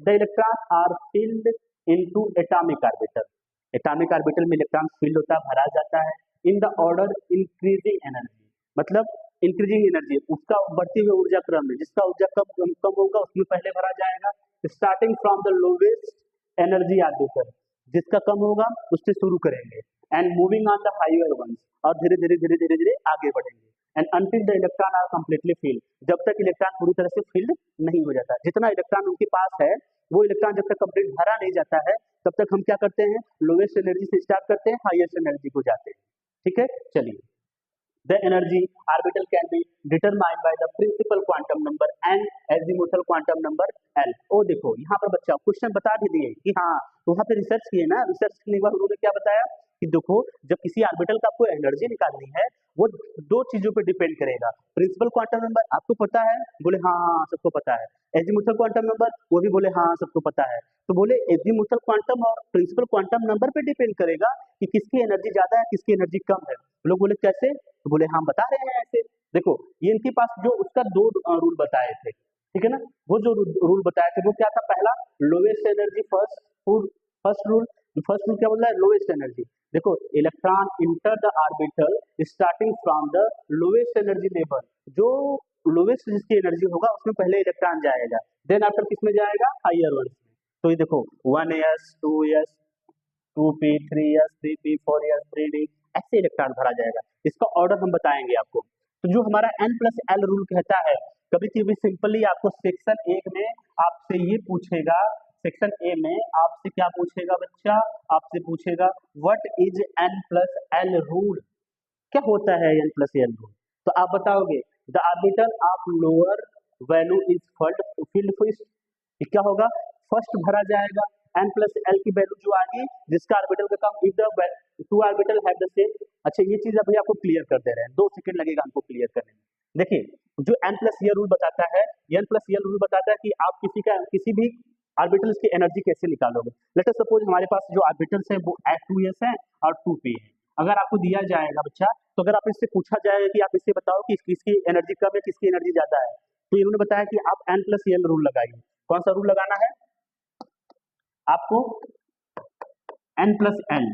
The electron are filled into atomic orbital, atomic orbital में इलेक्ट्रॉन फील्ड होता है, भरा जाता है in the order increasing energy, मतलब इंक्रीजिंग एनर्जी, उसका बढ़ते हुए ऊर्जा क्रम में जिसका ऊर्जा कम कम होगा उसमें पहले भरा जाएगा। Starting from the lowest energy orbital, जिसका कम होगा उससे शुरू करेंगे, and moving on the higher ones, और धीरे धीरे धीरे धीरे धीरे आगे बढ़ेंगे, and until the electron are completely filled, जब तक इलेक्ट्रॉन पूरी तरह से फिल्ड नहीं हो जाता। जितना इलेक्ट्रॉन उनके पास है वो इलेक्ट्रॉन जब तक कंप्लीट भरा नहीं जाता है तब तक हम क्या करते हैं, लोवेस्ट एनर्जी से स्टार्ट करते हैं, हाईएस्ट एनर्जी को जाते हैं। ठीक है, चलिए। The energy orbital can be determined by the principal quantum number and azimuthal quantum number L। ओ देखो यहाँ पर बच्चा क्वेश्चन बता भी दिए कि हाँ, तो वहाँ पे रिसर्च किए ना, रिसर्च करने के बाद उन्होंने क्या बताया कि देखो जब किसी ऑर्बिटल का आपको एनर्जी निकालनी है वो दो चीजों पे डिपेंड करेगा। प्रिंसिपल क्वांटम नंबर आपको पता है, बोले हाँ हाँ सबको पता है। एजीमुथल क्वांटम नंबर, वो भी बोले हाँ सबको पता है। तो बोले एजीमुथल क्वांटम और प्रिंसिपल क्वांटम नंबर पे डिपेंड करेगा कि किसकी एनर्जी ज्यादा है किसकी एनर्जी कम है। लोग बोले कैसे, तो बोले हम बता रहे हैं ऐसे। देखो ये इनके पास जो उसका दो रूल बताए थे, ठीक है ना, वो जो रूल बताए थे वो क्या था, पहला lowest energy first, first rule क्या बोल रहा है, लोवेस्ट एनर्जी। देखो electron enter the orbital starting from the lowest energy level, जो लोवेस्ट जिसकी एनर्जी होगा उसमें पहले इलेक्ट्रॉन जाएगा, देन आफ्टर किसमें जाएगा, हायर वन में। तो ये देखो 1s 2s 2p 3s 3p 4s 3d ऐसे इलेक्ट्रॉन भरा जाएगा। इसका ऑर्डर हम बताएंगे आपको। तो जो हमारा n+l रूल कहता है, कभी कभी सिंपली आपको सेक्शन 1 में आपसे ये पूछेगा, सेक्शन ए में आपसे क्या पूछेगा बच्चा, आपसे पूछेगा व्हाट इज n+l रूल, क्या होता है n+l रूल। तो आप बताओगे the orbital of lower value is field first, क्या होगा, फर्स्ट भरा जाएगा। n+l की वैल्यू जो आएगी जिसका ऑर्बिटल का कम, if the two orbital have the same. अच्छा ये चीज अभी आपको क्लियर कर दे रहे हैं, 2 सेकंड लगेगा हमको क्लियर करने में। देखिए जो n+l रूल बताता है, n+l रूल बताता है कि आप किसी भी ऑर्बिटल्स की एनर्जी कैसे निकालोगे। लेट अस सपोज हमारे पास जो ऑर्बिटल्स है वो 2s है और 2p है। अगर आपको दिया जाएगा बच्चा, तो अगर आप इससे पूछा जाएगा कि आप इससे बताओ कि किसकी एनर्जी कम है किसकी एनर्जी ज्यादा है, तो इन्होंने बताया कि आप n+l रूल लगाइए। कौन सा रूल लगाना है आपको, n+l,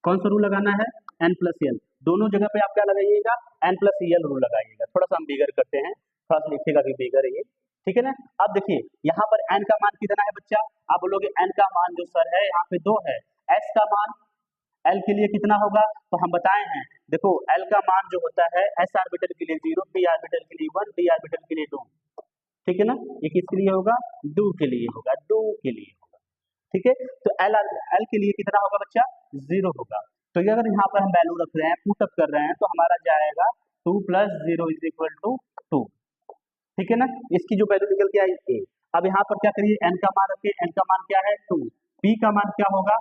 कौन सा रूल लगाना है, n+l। दोनों जगह पे आप क्या लगाइएगा, n+l रूल लगाइएगा। थोड़ा सा हम बिगर करते हैं, थोड़ा सा लिखिएगा कि बिगर है ये, ठीक है ना। अब देखिए यहाँ पर n का मान कितना है बच्चा, आप बोलोगे n का मान जो सर है यहाँ पे 2 है, s का मान l के लिए कितना होगा, तो हम बताए हैं देखो l का मान जो होता है s ऑर्बिटल के लिए 0, p ऑर्बिटल के लिए 1, d ऑर्बिटल के लिए 2, ठीक है ना। ये किसके लिए होगा, 2 के लिए होगा, 2 के लिए होगा, ठीक है। तो l के लिए कितना होगा बच्चा, 0 होगा। तो ये अगर यहाँ पर हम वैल्यू रख रहे हैं, पुट अप कर रहे हैं, तो हमारा जाएगा 2 + 0 = 2, ठीक है ना। इसकी जो वैल्यू निकल के आई a। अब यहाँ पर क्या करिए, n का मान रखिए, n का मान क्या है 2, p का मान क्या होगा,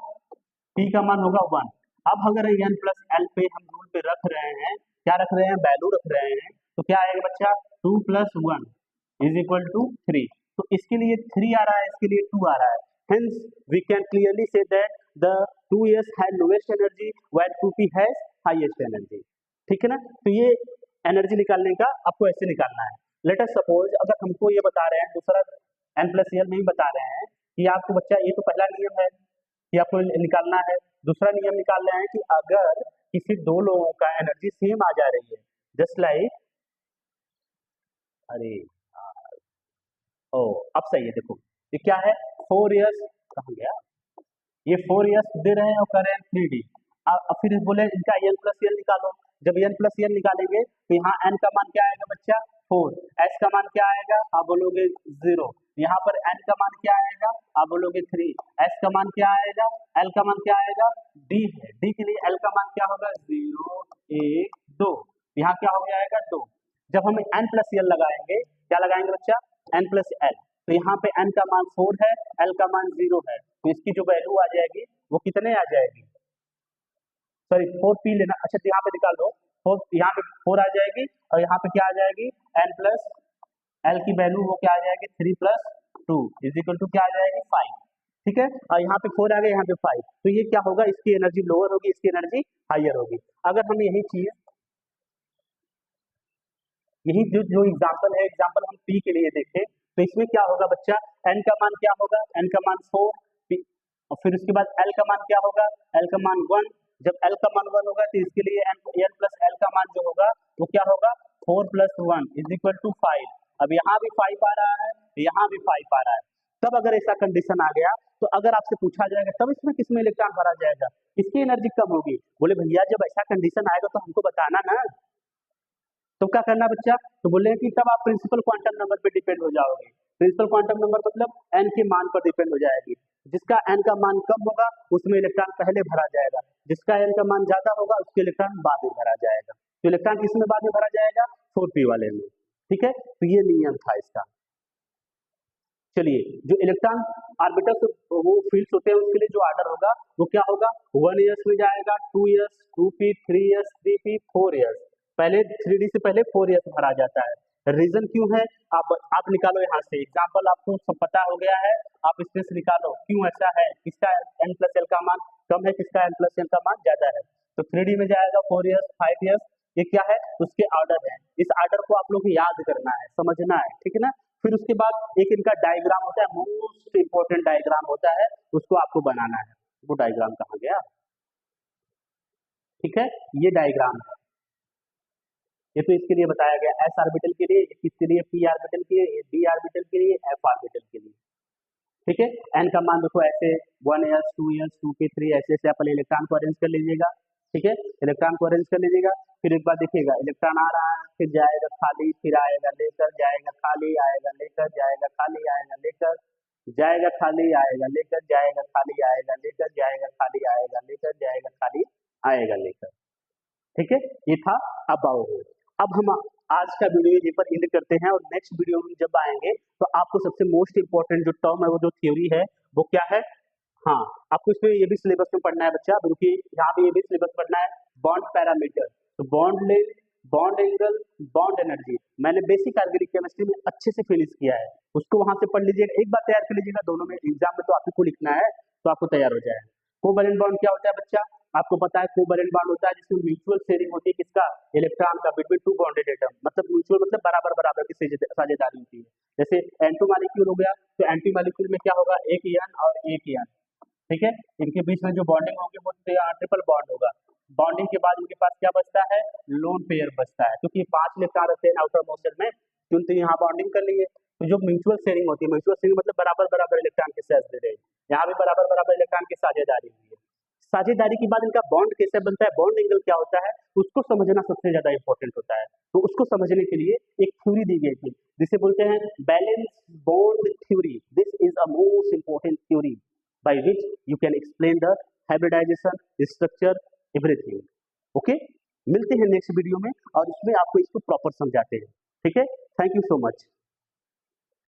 p का मान होगा 1। अब अगर n+l पे हम रूल पे रख रहे हैं, क्या रख रहे हैं, वैल्यू रख रहे हैं, तो क्या आएगा बच्चा 2 + 1 = 3। तो इसके लिए 3 आ रहा है, इसके लिए 2 आ रहा है। Hence we can clearly say that the 2s had lowest energy while 2p has highest energy, ठीक है ना। तो ये एनर्जी निकालने का आपको ऐसे निकालना है। लेट अस सपोज अगर हमको ये बता रहे हैं, दूसरा n+l में ही बता रहे हैं कि आपको बच्चा, ये तो पहला नियम है कि आपको निकालना है, दूसरा नियम निकाल रहे हैं कि अगर किसी दो लोगों का एनर्जी सेम आ जा रही है, जस्ट लाइक, अरे ओ अब सही है, देखो ये क्या है 4s, कहाँ गया ये 4s दे रहे हैं और कर रहे हैं 3d। अब फिर बोले इनका n+l निकालो। जब n+l निकालेंगे तो यहाँ n का मान क्या आएगा बच्चा 4, s का मान क्या आएगा, आप बोलोगे 0, यहाँ पर n का मान क्या आएगा, आप बोलोगे 3, s का मान क्या आएगा, l का मान क्या आएगा, d है, d के लिए l का मान क्या होगा 0 1 2, यहाँ क्या हो जाएगा 2। जब हम n+l लगाएंगे, क्या लगाएंगे बच्चा, n+l, तो यहाँ पे n का मान 4 है, l का मान 0 है, तो इसकी जो वैल्यू आ जाएगी वो कितने आ जाएगी, सॉरी 4p लेना, अच्छा तो यहाँ पे निकाल दो 4, यहाँ पे 4 आ जाएगी और यहाँ पे क्या आ जाएगी n+l की वैल्यू वो क्या आ जाएगी 3 + 2 = क्या आ जाएगी 5, ठीक है। और यहाँ पे 4 आ गया, यहाँ पे 5, तो ये क्या होगा, इसकी एनर्जी लोअर होगी, इसकी एनर्जी हायर होगी। अगर हम यही चीज, यही जो एग्जाम्पल है, एग्जाम्पल हम p के लिए देखें, तो इसमें क्या होगा बच्चा, n का मान क्या होगा, n का मान 4, और फिर उसके बाद l का मान क्या होगा, l का मान 1, जब एल का मान 1 होगा तो इसके लिए एन प्लस एल का मान जो होगा वो क्या होगा 4 + 1 = 5। अब यहाँ भी 5 आ रहा है, यहाँ भी 5 आ रहा है। तब अगर ऐसा कंडीशन आ गया तो अगर आपसे पूछा जाएगा तब इसमें किसमें इलेक्ट्रॉन भरा जाएगा, किसकी एनर्जी कम होगी, बोले भैया जब ऐसा कंडीशन आएगा तो हमको बताना ना। तो क्या करना बच्चा, तो बोले कि तब आप प्रिंसिपल क्वांटम नंबर पे डिपेंड हो जाओगे। प्रिंसिपल क्वांटम नंबर मतलब एन के मान पर डिपेंड हो जाएगी। जिसका एन का मान कम होगा उसमें इलेक्ट्रॉन पहले भरा जाएगा, जिसका एन का मान ज्यादा होगा उसके इलेक्ट्रॉन बाद में भरा जाएगा। तो इलेक्ट्रॉन किसमें बाद में भरा जाएगा, 4p वाले में। ठीक है, तो ये नियम था इसका। चलिए, जो इलेक्ट्रॉन ऑर्बिटल वो फील्ड्स होते हैं उसके लिए जो ऑर्डर होगा वो क्या होगा, 1s में जाएगा, 2s, 2p, 3s, 3p, 4s। पहले 3d से पहले 4s भरा जाता है। रीजन क्यों है आप निकालो यहाँ से, एग्जांपल आपको सब पता हो गया है, आप इसमें से निकालो क्यों ऐसा है, किसका n + l का मान कम है, किसका n + l का मान ज्यादा है। तो 3d में जाएगा 4s, 5s, ये क्या है उसके ऑर्डर है। इस ऑर्डर को आप लोग को याद करना है, समझना है, ठीक है ना। फिर उसके बाद एक इनका डायग्राम होता है, मोस्ट इंपोर्टेंट डायग्राम होता है, उसको आपको बनाना है। वो डायग्राम कहाँ गया, ठीक है, ये डायग्राम है। ये तो इसके लिए बताया गया, एस ऑर्बिटल के लिए, किसके लिए, पी ऑर्बिटल के लिए, डी ऑर्बिटल के लिए, एफ ऑर्बिटल के लिए। ठीक है, एन का मान देखो ऐसे 1s, 2s, 2p, 3 ऐसे ऐसे अपने इलेक्ट्रॉन को अरेंज कर लीजिएगा। ठीक है, इलेक्ट्रॉन को अरेंज कर लीजिएगा। फिर एक बार देखिएगा इलेक्ट्रॉन आ रहा है, फिर जाएगा खाली, फिर आएगा लेकर, जाएगा खाली, आएगा लेकर, जाएगा खाली, आएगा लेकर, जाएगा खाली, आएगा लेकर, जाएगा खाली, आएगा लेकर, जाएगा खाली, आएगा लेकर, जाएगा खाली, आएगा लेकर। ठीक है, ये था अबाउट। अब हम आज का वीडियो यहीं पर एंड करते हैं और नेक्स्ट वीडियो में जब आएंगे तो आपको सबसे मोस्ट इंपॉर्टेंट जो टर्म है वो जो थ्योरी है वो क्या है, हाँ आपको इसमें ये भी सिलेबस में पढ़ना है बच्चा, क्योंकि यहाँ पे ये भी सिलेबस पढ़ना है, बॉन्ड पैरामीटर। तो bond length, bond angle, bond energy मैंने बेसिक ऑर्गेनिक केमिस्ट्री में अच्छे से फिनिश किया है, उसको वहां से पढ़ लीजिएगा, एक बार तैयार कर लीजिएगा, दोनों में एग्जाम में तो आपको लिखना है तो आपको तैयार हो जाएगा। कोवैलेंट बॉन्ड क्या होता है बच्चा, आपको पता है कोवैलेंट बॉन्ड होता है जिसमें म्यूचुअल शेयरिंग होती है, किसका, इलेक्ट्रॉन का, बिटवीन टू बॉन्डेड एटम, मतलब म्यूचुअल मतलब बराबर बराबर की साझेदारी होती है। जैसे N2 मॉलिक्यूल हो गया तो N2 मॉलिक्यूल में क्या होगा, एक n और एक n, ठीक है, इनके बीच में जो बॉन्डिंग होगी वो ट्रिपल बॉन्ड होगा। बॉन्डिंग के बाद इनके पास क्या बचता है, लोन पेयर बचता है, क्योंकि 5 इलेक्ट्रॉन रहते हैं आउटर मोशन में, क्योंकि यहाँ बॉन्डिंग कर लिए। तो जो म्यूचुअल शेयरिंग होती है, म्यूचुअल शेयरिंग मतलब बराबर बराबर इलेक्ट्रॉन के शेयर दे रहे हैं, यहाँ भी बराबर बराबर इलेक्ट्रॉन की साझेदारी हुई है। साझेदारी के बाद इनका बॉन्ड कैसे बनता है, बॉन्ड एंगल क्या होता है, उसको समझना सबसे ज्यादा इंपॉर्टेंट होता है। तो उसको समझने के लिए एक थ्योरी दी गई थी जिसे बोलते हैं valence bond theory. This is a most important theory by which you can explain the hybridization, structure, everything. Okay, मिलते हैं नेक्स्ट वीडियो में और उसमें आपको इसको प्रॉपर समझाते हैं। ठीक है, थैंक यू सो मच।